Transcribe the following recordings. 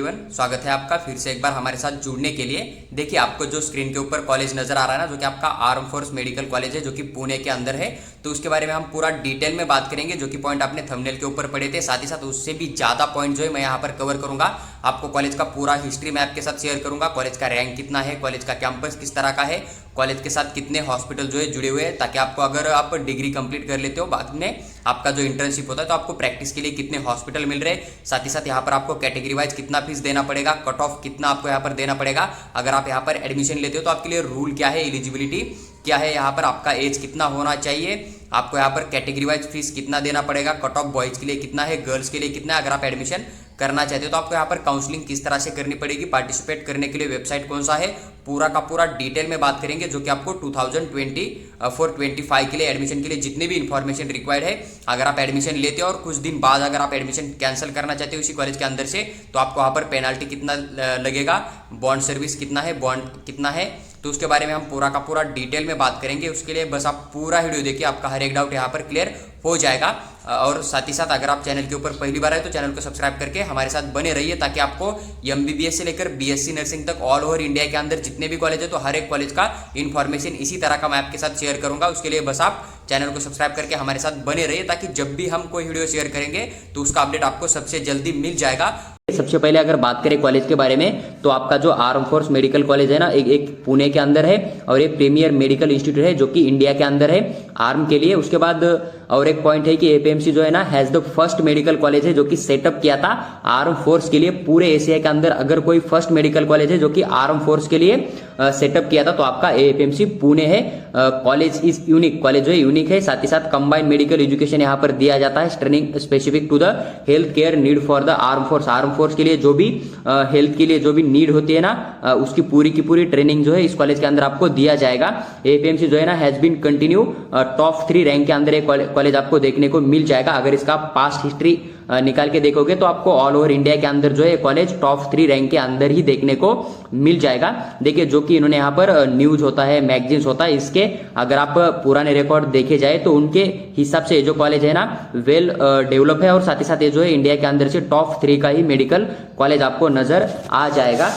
Everyone, स्वागत है आपका फिर से एक बार हमारे साथ जुड़ने के लिए। देखिए, आपको जो स्क्रीन के ऊपर कॉलेज नजर आ रहा है ना, जो कि आपका आर्म फोर्स मेडिकल कॉलेज है, जो कि पुणे के अंदर है। तो उसके बारे में हम पूरा डिटेल में बात करेंगे, जो कि पॉइंट आपने थंबनेल के ऊपर पढ़े थे। साथ ही साथ उससे भी ज़्यादा पॉइंट जो है मैं यहाँ पर कवर करूँगा। आपको कॉलेज का पूरा हिस्ट्री मैं आपके साथ शेयर करूँगा। कॉलेज का रैंक कितना है, कॉलेज का कैंपस किस तरह का है, कॉलेज के साथ कितने हॉस्पिटल जो है जुड़े हुए हैं, ताकि आपको अगर आप डिग्री कंप्लीट कर लेते हो बाद में आपका जो इंटर्नशिप होता है तो आपको प्रैक्टिस के लिए कितने हॉस्पिटल मिल रहे हैं। साथ ही साथ यहाँ पर आपको कैटेगरी वाइज कितना फीस देना पड़ेगा, कट ऑफ कितना आपको यहाँ पर देना पड़ेगा। अगर आप यहाँ पर एडमिशन लेते हो तो आपके लिए रूल क्या है, एलिजिबिलिटी क्या है, यहाँ पर आपका एज कितना होना चाहिए, आपको यहाँ पर कैटेगरी वाइज फीस कितना देना पड़ेगा, कट ऑफ बॉयज़ के लिए कितना है, गर्ल्स के लिए कितना है। अगर आप एडमिशन करना चाहते हो तो आपको यहाँ पर काउंसलिंग किस तरह से करनी पड़ेगी, पार्टिसिपेट करने के लिए वेबसाइट कौन सा है, पूरा का पूरा डिटेल में बात करेंगे। जो कि आपको 2024-25 के लिए एडमिशन के लिए जितने भी इंफॉर्मेशन रिक्वायर्ड है, अगर आप एडमिशन लेते हो और कुछ दिन बाद अगर आप एडमिशन कैंसिल करना चाहते हो इसी कॉलेज के अंदर से, तो आपको वहाँ पर पेनाल्टी कितना लगेगा, बॉन्ड सर्विस कितना है, बॉन्ड कितना है, तो उसके बारे में हम पूरा का पूरा डिटेल में बात करेंगे। उसके लिए बस आप पूरा वीडियो देखिए, आपका हर एक डाउट यहाँ पर क्लियर हो जाएगा। और साथ ही साथ अगर आप चैनल के ऊपर पहली बार आए तो चैनल को सब्सक्राइब करके हमारे साथ बने रहिए, ताकि आपको MBBS से लेकर BSc नर्सिंग तक ऑल ओवर इंडिया के अंदर जितने भी कॉलेज है तो हर एक कॉलेज का इन्फॉर्मेशन इसी तरह का मैं आपके साथ शेयर करूंगा। उसके लिए बस आप चैनल को सब्सक्राइब करके हमारे साथ बने रहिए, ताकि जब भी हम कोई वीडियो शेयर करेंगे तो उसका अपडेट आपको सबसे जल्दी मिल जाएगा। सबसे पहले अगर बात करें कॉलेज के बारे में, तो आपका जो आर्म फोर्स मेडिकल कॉलेज है ना, एक पुणे के अंदर है और एक प्रीमियर मेडिकल इंस्टीट्यूट है जो कि इंडिया के अंदर है आर्म के लिए। उसके बाद और एक पॉइंट है कि APMC जो है ना has the first medical college है जो कि सेटअप किया था आर्म फोर्स के लिए। पूरे एशिया के अंदर अगर कोई फर्स्ट मेडिकल कॉलेज है जो कि आर्म फोर्स के लिए सेटअप किया था तो आपका APMC पुणे है। कॉलेज इज यूनिक, कॉलेज जो है यूनिक है। साथ ही साथ कंबाइंड मेडिकल एजुकेशन यहाँ पर दिया जाता है, training specific to the health care need for the arm force. Arm force के लिए जो भी हेल्थ के लिए जो भी नीड होती है ना, उसकी पूरी की पूरी ट्रेनिंग जो है इस कॉलेज के अंदर आपको दिया जाएगा। APMC जो है ना has been continue top 3 rank के अंदर एक कॉलेज आपको देखने को मिल जाएगा। अगर इसका पास्ट हिस्ट्री निकाल के देखोगे तो आपको ऑल ओवर इंडिया के अंदर जो है कॉलेज टॉप 3 रैंक के अंदर ही देखने को मिल जाएगा। देखिए, जो कि इन्होंने यहाँ पर न्यूज होता है, मैगजीन्स होता है, इसके अगर आप पुराने रिकॉर्ड देखे जाए तो उनके हिसाब से जो कॉलेज है ना वेल डेवलप है, और साथ ही साथ ये जो है इंडिया के अंदर से टॉप 3 का ही मेडिकल कॉलेज आपको नजर आ जाएगा।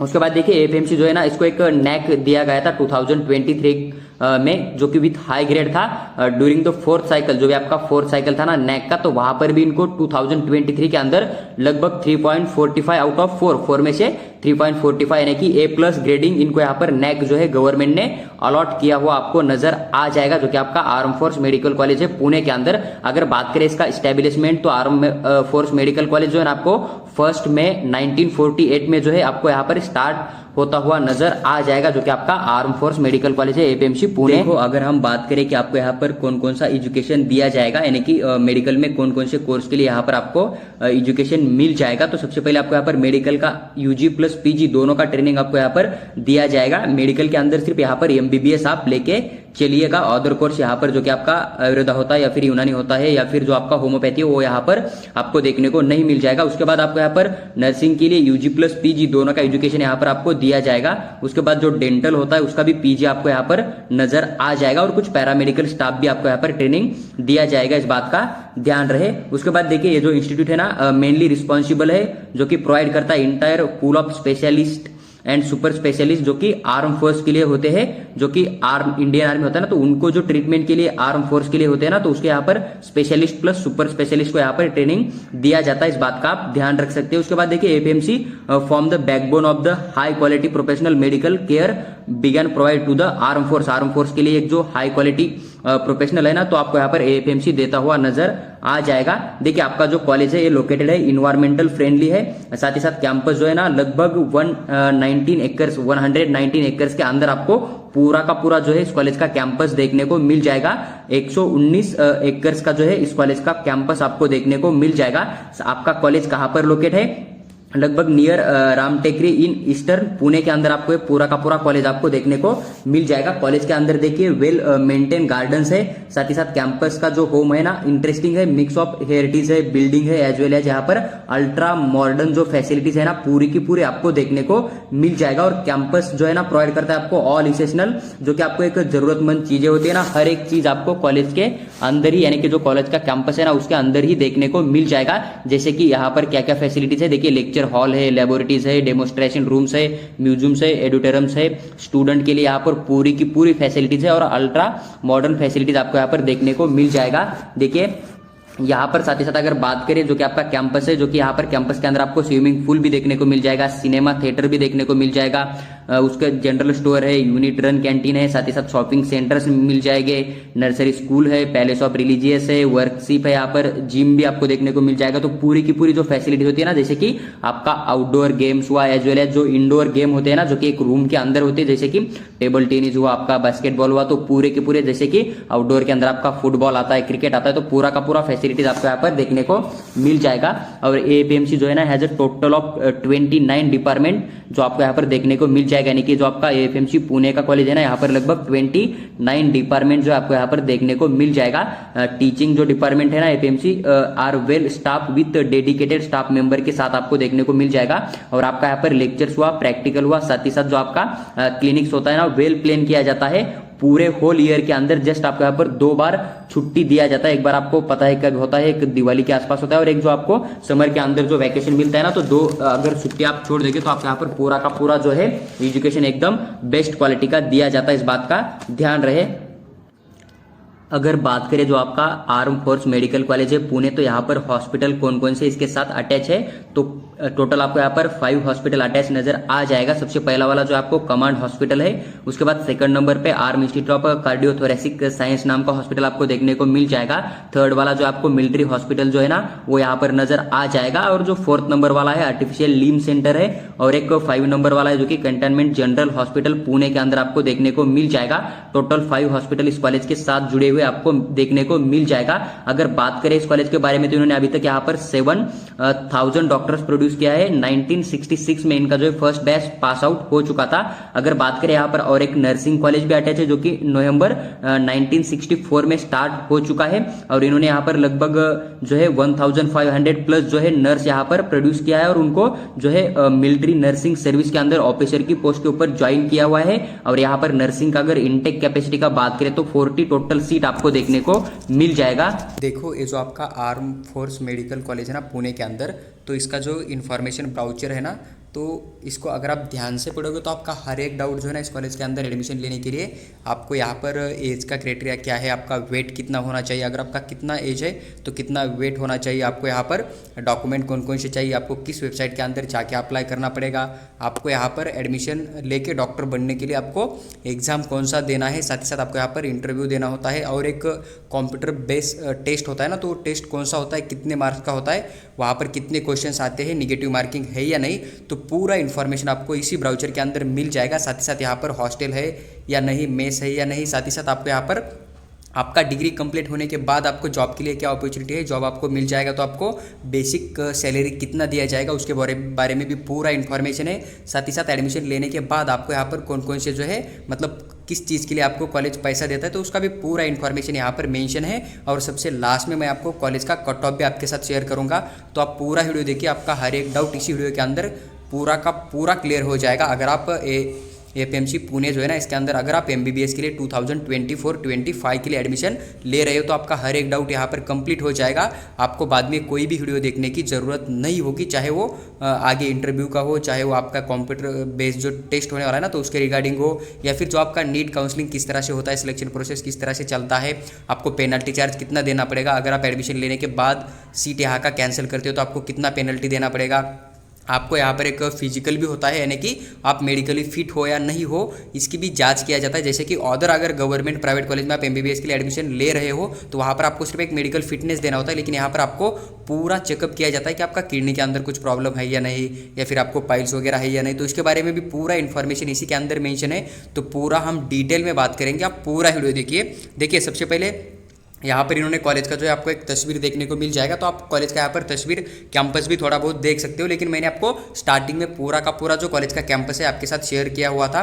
उसके बाद देखिए, APMC जो है ना इसको एक नैक दिया गया था 2023 में, जो कि विथ हाई ग्रेड था ड्यूरिंग द 4th साइकिल। जो भी आपका 4th साइकिल था ना नैक का, तो वहां पर भी इनको 2023 के अंदर लगभग 3.45 आउट ऑफ 4 में से 3.45 यानी कि A+ ग्रेडिंग इनको यहाँ पर नैक जो है गवर्नमेंट ने अलॉट किया हुआ आपको नजर आ जाएगा, जो कि आपका आर्म फोर्स मेडिकल कॉलेज है पुणे के अंदर। अगर बात करें इसका स्टैब्लिशमेंट, तो आर्म फोर्स मेडिकल कॉलेज जो है ना आपको 1 मई 1948 में जो है आपको यहाँ पर स्टार्ट होता हुआ नजर आ जाएगा, जो कि आपका आर्म फोर्स मेडिकल कॉलेज है APMC पुणे। देखो, अगर हम बात करें कि आपको यहाँ पर कौन कौन सा एजुकेशन दिया जाएगा, यानी कि मेडिकल में कौन कौन से कोर्स के लिए यहाँ पर आपको एजुकेशन मिल जाएगा, तो सबसे पहले आपको यहाँ पर मेडिकल का UG प्लस PG दोनों का ट्रेनिंग आपको यहाँ पर दिया जाएगा। मेडिकल के अंदर सिर्फ यहाँ पर MBBS आप लेके चलिएगा। अदर कोर्स यहाँ पर जो कि आपका आयुर्वेदा होता है या फिर यूनानी होता है या फिर जो आपका होम्योपैथी है वो यहाँ पर आपको देखने को नहीं मिल जाएगा। उसके बाद आपको यहाँ पर नर्सिंग के लिए UG प्लस PG दोनों का एजुकेशन यहाँ पर आपको दिया जाएगा। उसके बाद जो डेंटल होता है उसका भी PG आपको यहाँ पर नजर आ जाएगा, और कुछ पैरामेडिकल स्टाफ भी आपको यहाँ पर ट्रेनिंग दिया जाएगा, इस बात का ध्यान रहे। उसके बाद देखिए, ये जो इंस्टीट्यूट है ना मेनली रिस्पॉन्सिबल है जो कि प्रोवाइड करता है entire pool of specialist and super specialist जो कि आर्म फोर्स के लिए होते हैं, जो कि इंडियन आर्मी होता है ना, तो उनको जो ट्रीटमेंट के लिए आर्म फोर्स के लिए होते हैं ना, तो उसके यहाँ पर स्पेशलिस्ट प्लस सुपर स्पेशलिस्ट को यहाँ पर ट्रेनिंग दिया जाता है, इस बात का आप ध्यान रख सकते हैं। उसके बाद देखिए, APMC form the backbone of the high quality professional medical care begin provide to the arm force. Arm force के लिए एक जो हाई क्वालिटी प्रोफेशनल है ना, तो आपको यहाँ पर APMC देता हुआ नजर आ जाएगा। देखिए, आपका जो कॉलेज है ये लोकेटेड है, इन्वायरमेंटल फ्रेंडली है। साथ ही साथ कैंपस जो है ना लगभग 119 एकर्स के अंदर आपको पूरा का पूरा जो है इस कॉलेज का कैंपस देखने को मिल जाएगा। 119 एकर्स का जो है इस कॉलेज का कैंपस आपको देखने को मिल जाएगा। आपका कॉलेज कहाँ पर लोकेट है, लगभग near Ramtekri in eastern Pune के अंदर आपको पूरा का पूरा कॉलेज आपको देखने को मिल जाएगा। कॉलेज के अंदर देखिए वेल मेंटेन गार्डन्स है, साथ ही साथ कैंपस का जो होम है ना इंटरेस्टिंग है, मिक्स ऑफ हेरिटेज है, बिल्डिंग है, एज वेल एज यहाँ पर अल्ट्रा मॉडर्न जो फैसिलिटीज है ना पूरी की पूरी आपको देखने को मिल जाएगा। और कैंपस जो है ना प्रोवाइड करता है आपको ऑल इसेंशियल, जो कि आपको एक जरूरतमंद चीजें होती है ना, हर एक चीज आपको कॉलेज के अंदर ही, यानी कि जो कॉलेज का कैंपस है ना उसके अंदर ही देखने को मिल जाएगा। जैसे कि यहाँ पर क्या क्या फैसिलिटीज है, देखिए लेक्चर हॉल है, लेबोरेटरीज है, डेमोस्ट्रेशन रूम्स है, म्यूजियम्स है, एडिटोरियम्स है। स्टूडेंट के लिए यहाँ पर पूरी की पूरी फैसिलिटीज है और अल्ट्रा मॉडर्न फैसिलिटीज आपको यहाँ पर देखने को मिल जाएगा। देखिए यहाँ पर साथ ही साथ अगर बात करें जो कि आपका कैंपस है, जो कि यहाँ पर कैंपस के अंदर आपको स्विमिंग पूल भी देखने को मिल जाएगा, सिनेमा थिएटर भी देखने को मिल जाएगा, उसका जनरल स्टोर है, यूनिट रन कैंटीन है, साथ ही साथ शॉपिंग सेंटर्स मिल जाएंगे, नर्सरी स्कूल है, पैलेस ऑफ रिलीजियस है, वर्कशिप है, यहाँ पर जिम भी आपको देखने को मिल जाएगा। तो पूरी की पूरी जो फैसिलिटीज होती है ना, जैसे कि आपका आउटडोर गेम्स हुआ एज वेल एज जो इंडोर गेम होते हैं ना, जो कि एक रूम के अंदर होते हैं, जैसे कि टेबल टेनिस हुआ, आपका बास्केटबॉल हुआ, तो पूरे के पूरे जैसे कि आउटडोर के अंदर आपका फुटबॉल आता है, क्रिकेट आता है, तो पूरा का पूरा फैसिलिटीज आपको यहाँ पर देखने को मिल जाएगा। और एपीएमसी जो है ना has a total of 29 department जो आपको यहाँ पर देखने को मिल जाएगा, यानी कि जो आपका एएफएमसी पुणे का कॉलेज है ना, यहाँ पर लगभग 29 डिपार्टमेंट जो आपको यहाँ पर देखने को मिल जाएगा। टीचिंग जो डिपार्टमेंट है ना APMC are well staff with dedicated staff member के साथ आपको देखने को मिल जाएगा। और आपका यहाँ पर लेक्चर्स हुआ, प्रैक्टिकल हुआ, साथ ही साथ जो आपका क्लिनिक्स होता है ना वेल प्लान किया जाता है पूरे होल ईयर के अंदर। जस्ट आपको यहाँ पर 2 बार छुट्टी दिया जाता है, एक बार आपको पता है कब होता है, एक दिवाली के आसपास होता है और एक जो आपको समर के अंदर जो वैकेशन मिलता है ना, तो 2 अगर छुट्टी आप छोड़ देंगे तो आपको यहाँ पर पूरा का पूरा जो है एजुकेशन एकदम बेस्ट क्वालिटी का दिया जाता है, इस बात का ध्यान रहे। अगर बात करें जो आपका आर्म फोर्स मेडिकल कॉलेज है पुणे, तो यहाँ पर हॉस्पिटल कौन कौन से इसके साथ अटैच है, तो टोटल आपको यहाँ पर 5 हॉस्पिटल अटैच नजर आ जाएगा। सबसे पहला वाला जो आपको कमांड हॉस्पिटल है, उसके बाद सेकंड नंबर पे arm institute of cardiothoracic science नाम का हॉस्पिटल आपको देखने को मिल जाएगा। थर्ड वाला जो आपको मिलिट्री हॉस्पिटल जो है ना वो यहाँ पर नजर आ जाएगा। और जो 4th नंबर वाला है आर्टिफिशियल लिम्ब सेंटर है, और एक 5 नंबर वाला है जो कि कंटेनमेंट जनरल हॉस्पिटल पुणे के अंदर आपको देखने को मिल जाएगा। टोटल 5 हॉस्पिटल इस कॉलेज के साथ जुड़े हुए आपको देखने को मिल जाएगा। अगर बात करें इस कॉलेज के बारे में, तो इन्होंने अभी तक यहाँ पर 7,000 डॉक्टर्स प्रोड्यूस किया है। 1966 में इनका जो फर्स्ट बैच पास आउट हो चुका था। अगर बात करें यहाँ पर और एक नर्सिंग कॉलेज भी अटैच है जो कि नवंबर 1964 में स्टार्ट हो चुका है, और इन्होंने यहाँ पर लगभग जो है 1500 प्लस जो है नर्स यहाँ पर प्रोड्यूस किया है, और उनको जो है मिलिट्री नर्सिंग सर्विस के अंदर ऑफिसर की पोस्ट के ऊपर ज्वाइन किया हुआ है। और यहाँ पर नर्सिंग का अगर इनटेक कैपेसिटी का बात करें तो 40 टोटल सीट आपको देखने को मिल जाएगा। देखो ये जो आपका आर्म फोर्स मेडिकल कॉलेज है ना पुणे के अंदर, तो इसका जो इन्फॉर्मेशन ब्राउचर है ना, तो इसको अगर आप ध्यान से पढ़ोगे तो आपका हर एक डाउट जो है ना इस कॉलेज के अंदर एडमिशन लेने के लिए आपको यहाँ पर एज का क्राइटेरिया क्या है, आपका वेट कितना होना चाहिए, अगर आपका कितना एज है तो कितना वेट होना चाहिए, आपको यहाँ पर डॉक्यूमेंट कौन कौन से चाहिए, आपको किस वेबसाइट के अंदर जाके अप्लाई करना पड़ेगा, आपको यहाँ पर एडमिशन लेके डॉक्टर बनने के लिए आपको एग्ज़ाम कौन सा देना है, साथ ही साथ आपको यहाँ पर इंटरव्यू देना होता है, और एक कंप्यूटर बेस्ड टेस्ट होता है ना, तो टेस्ट कौन सा होता है, कितने मार्क्स का होता है, वहाँ पर कितने क्वेश्चंस आते हैं, निगेटिव मार्किंग है या नहीं, तो पूरा इन्फॉर्मेशन आपको इसी ब्राउचर के अंदर मिल जाएगा। साथ ही साथ यहाँ पर हॉस्टल है या नहीं, मेस है या नहीं, साथ ही साथ आपको यहाँ पर आपका डिग्री कंप्लीट होने के बाद आपको जॉब के लिए क्या अपॉर्चुनिटी है, जॉब आपको मिल जाएगा तो आपको बेसिक सैलरी कितना दिया जाएगा उसके बारे में भी पूरा इन्फॉर्मेशन है। साथ ही साथ एडमिशन लेने के बाद आपको यहाँ पर कौन कौन से जो है मतलब किस चीज़ के लिए आपको कॉलेज पैसा देता है, तो उसका भी पूरा इन्फॉर्मेशन यहाँ पर मेंशन है। और सबसे लास्ट में मैं आपको कॉलेज का कट ऑफ भी आपके साथ शेयर करूँगा, तो आप पूरा वीडियो देखिए, आपका हर एक डाउट इसी वीडियो के अंदर पूरा का पूरा क्लियर हो जाएगा। अगर आप एपीएमसी पुणे जो है ना इसके अंदर अगर आप एमबीबीएस के लिए 2024-25 के लिए एडमिशन ले रहे हो तो आपका हर एक डाउट यहाँ पर कंप्लीट हो जाएगा। आपको बाद में कोई भी वीडियो देखने की ज़रूरत नहीं होगी, चाहे वो आगे इंटरव्यू का हो, चाहे वो आपका कंप्यूटर बेस्ड जो टेस्ट होने वाला है ना तो उसके रिगार्डिंग हो, या फिर जो आपका नीट काउंसलिंग किस तरह से होता है, सिलेक्शन प्रोसेस किस तरह से चलता है, आपको पेनल्टी चार्ज कितना देना पड़ेगा, अगर आप एडमिशन लेने के बाद सीट यहाँ का कैंसिल करते हो तो आपको कितना पेनल्टी देना पड़ेगा, आपको यहाँ पर एक फिजिकल भी होता है यानी कि आप मेडिकली फिट हो या नहीं हो इसकी भी जांच किया जाता है। जैसे कि अगर गवर्नमेंट प्राइवेट कॉलेज में आप एमबीबीएस के लिए एडमिशन ले रहे हो तो वहाँ पर आपको सिर्फ एक मेडिकल फिटनेस देना होता है, लेकिन यहाँ पर आपको पूरा चेकअप किया जाता है कि आपका किडनी के अंदर कुछ प्रॉब्लम है या नहीं, या फिर आपको पाइल्स वगैरह है या नहीं, तो इसके बारे में भी पूरा इन्फॉर्मेशन इसी के अंदर मेंशन है। तो पूरा हम डिटेल में बात करेंगे, आप पूरा वीडियो देखिए। सबसे पहले यहाँ पर इन्होंने कॉलेज का जो है आपको एक तस्वीर देखने को मिल जाएगा, तो आप कॉलेज का यहाँ पर तस्वीर कैंपस भी थोड़ा बहुत देख सकते हो, लेकिन मैंने आपको स्टार्टिंग में पूरा का पूरा जो कॉलेज का कैंपस है आपके साथ शेयर किया हुआ था,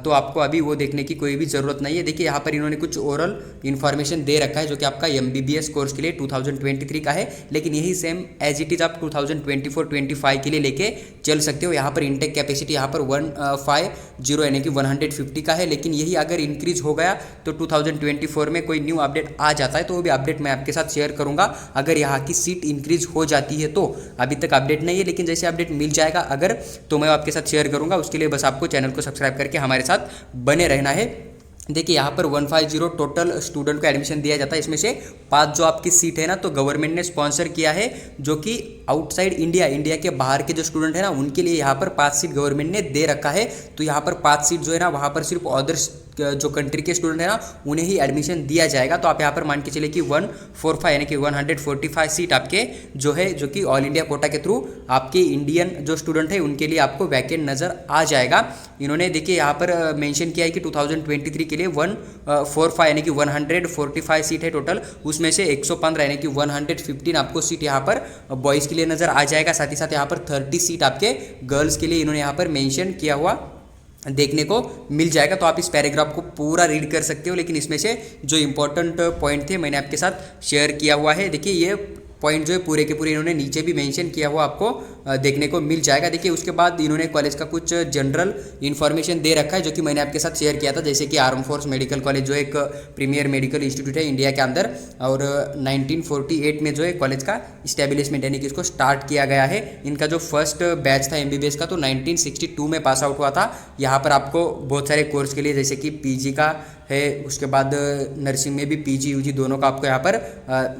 तो आपको अभी वो देखने की कोई भी ज़रूरत नहीं है। देखिए यहाँ पर इन्होंने कुछ ओरल इन्फॉर्मेशन दे रखा है जो कि आपका एमबीबीएस कोर्स के लिए 2023 का है, लेकिन यही सेम एज इट इज़ आप 2024-25 के लिए लेके चल सकते हो। यहाँ पर इंटेक कैपेसिटी यहाँ पर 150 यानी कि 150 का है, लेकिन यही अगर इंक्रीज हो गया तो 2024 में कोई न्यू अपडेट आ जाता है तो वो भी अपडेट मैं आपके साथ शेयर करूँगा। अगर यहाँ की सीट इंक्रीज हो जाती है तो अभी तक अपडेट नहीं है, लेकिन जैसे अपडेट मिल जाएगा अगर तो मैं आपके साथ शेयर करूँगा। उसके लिए बस आपको चैनल को सब्सक्राइब करके हमारे साथ बने रहना है। देखिए यहाँ पर 150 टोटल स्टूडेंट को एडमिशन दिया जाता है। इसमें से 5 जो आपकी सीट है ना तो गवर्नमेंट ने स्पॉन्सर किया है, जो कि आउटसाइड इंडिया के बाहर के जो स्टूडेंट है ना उनके लिए यहाँ पर 5 सीट गवर्नमेंट ने दे रखा है। तो यहाँ पर 5 सीट जो है ना वहाँ पर सिर्फ अदर्स जो कंट्री के स्टूडेंट है ना उन्हें ही एडमिशन दिया जाएगा। तो आप यहाँ पर मान के चले कि 145 यानी कि 145 सीट आपके जो है जो कि ऑल इंडिया कोटा के थ्रू आपके इंडियन जो स्टूडेंट है उनके लिए आपको वैकेंट नज़र आ जाएगा। इन्होंने देखिए यहाँ पर मेंशन किया है कि 2023 के लिए 145 यानी कि 145 सीट है टोटल, उसमें से 115 यानी कि 115 आपको सीट यहाँ पर बॉयज़ के लिए नज़र आ जाएगा। साथ ही साथ यहाँ पर 30 सीट आपके गर्ल्स के लिए इन्होंने यहाँ पर मेंशन किया हुआ देखने को मिल जाएगा। तो आप इस पैराग्राफ को पूरा रीड कर सकते हो, लेकिन इसमें से जो इंपॉर्टेंट पॉइंट थे मैंने आपके साथ शेयर किया हुआ है। देखिए ये पॉइंट जो है पूरे के पूरे इन्होंने नीचे भी मेंशन किया हुआ आपको देखने को मिल जाएगा। देखिए उसके बाद इन्होंने कॉलेज का कुछ जनरल इन्फॉर्मेशन दे रखा है जो कि मैंने आपके साथ शेयर किया था, जैसे कि आर्म फोर्स मेडिकल कॉलेज जो एक प्रीमियर मेडिकल इंस्टीट्यूट है इंडिया के अंदर, और 1948 में जो है कॉलेज का इस्टेब्लिशमेंट यानी कि इसको स्टार्ट किया गया है। इनका जो फर्स्ट बैच था MBBS का तो 1962 में पास आउट हुआ था। यहाँ पर आपको बहुत सारे कोर्स के लिए जैसे कि PG का है, उसके बाद नर्सिंग में भी PG UG दोनों का आपको यहाँ पर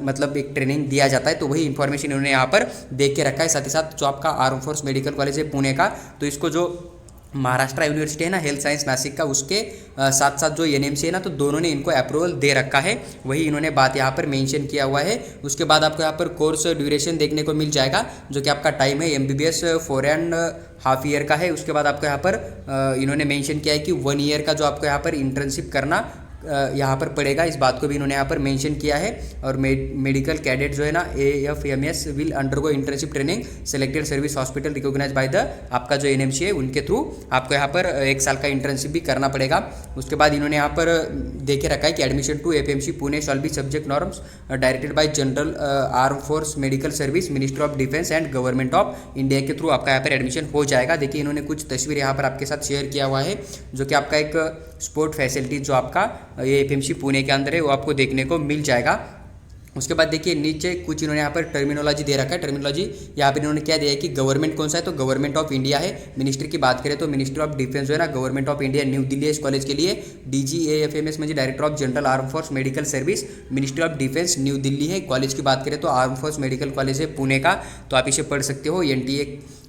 मतलब एक ट्रेनिंग दिया जाता है। तो वही इन्फॉर्मेशन इन्होंने यहाँ पर देख के रखा है। साथ ही साथ जो आपका आर्म फोर्स मेडिकल कॉलेज है पुणे का, तो इसको जो महाराष्ट्र यूनिवर्सिटी है ना हेल्थ साइंस नासिक का, उसके साथ साथ जो NMC है ना तो दोनों ने इनको अप्रूवल दे रखा है, वही इन्होंने बात यहाँ पर मेंशन किया हुआ है। उसके बाद आपको यहाँ पर कोर्स ड्यूरेशन देखने को मिल जाएगा, जो कि आपका टाइम है MBBS 4.5 ईयर का है। उसके बाद आपको यहाँ पर इन्होंने मेंशन किया है कि 1 ईयर का जो आपको यहाँ पर इंटर्नशिप करना यहाँ पर पड़ेगा, इस बात को भी इन्होंने यहाँ पर मेंशन किया है। और मेडिकल कैडेट जो है ना AFMS will undergo internship training selected service hospital recognise by the आपका जो NMC है उनके थ्रू आपको यहाँ पर 1 साल का इंटर्नशिप भी करना पड़ेगा। उसके बाद इन्होंने यहाँ पर देखे रखा है कि admission to FMC Pune shall be subject norms directed by general arm force medical service ministry of defence and government of India के थ्रू आपका यहाँ पर एडमिशन हो जाएगा। देखिए इन्होंने कुछ तस्वीर यहाँ पर आपके साथ शेयर किया हुआ है, जो कि आपका एक स्पोर्ट फैसिलिटी जो आपका ये FMC पुणे के अंदर है वो आपको देखने को मिल जाएगा। उसके बाद देखिए नीचे कुछ इन्होंने यहाँ पर टर्मिनोलॉजी दे रखा है। टर्मिनोलॉजी यहाँ पर इन्होंने क्या दिया है कि गवर्नमेंट कौन सा है तो गवर्नमेंट ऑफ इंडिया है। मिनिस्ट्री की बात करें तो मिनिस्ट्री ऑफ डिफेंस जो है ना government of India new Delhi है इस कॉलेज के लिए। DGAFMS म्हणजे director of general arm force medical service ministry of defence new Delhi है। कॉलेज की बात करें तो आर्म फोर्स मेडिकल कॉलेज है पुणे का, तो आप इसे पढ़ सकते हो। NTA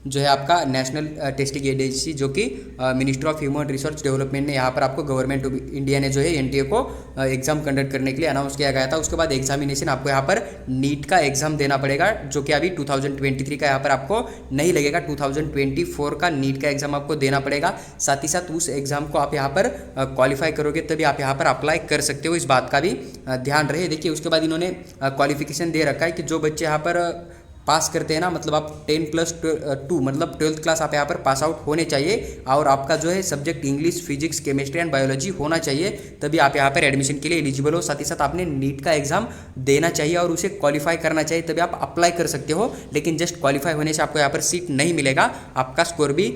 जो है आपका नेशनल टेस्टिंग एजेंसी, जो कि ministry of human resource development ने यहाँ पर आपको गवर्नमेंट ऑफ इंडिया ने जो है NTA को एग्जाम कंडक्ट करने के लिए अनाउंस किया गया था। उसके बाद एग्जामिनेशन आपको यहाँ पर नीट का एग्जाम देना पड़ेगा, जो कि अभी 2023 का यहाँ पर आपको नहीं लगेगा, 2024 का नीट का एग्जाम आपको देना पड़ेगा। साथ ही साथ उस एग्जाम को आप यहाँ पर क्वालिफाई करोगे तभी आप यहाँ पर अप्लाई कर सकते हो, इस बात का भी ध्यान रहे। देखिए उसके बाद इन्होंने क्वालिफिकेशन दे रखा है कि जो बच्चे यहाँ पर पास करते हैं ना, मतलब आप 10+2 मतलब 12th क्लास आप यहाँ पर पास आउट होने चाहिए, और आपका जो है subject English physics chemistry and biology होना चाहिए, तभी आप यहाँ पर एडमिशन के लिए एलिजिबल हो। साथ ही साथ आपने नीट का एग्जाम देना चाहिए और उसे क्वालिफाई करना चाहिए, तभी आप अप्लाई कर सकते हो। लेकिन जस्ट क्वालिफाई होने से आपको यहाँ पर सीट नहीं मिलेगा, आपका स्कोर भी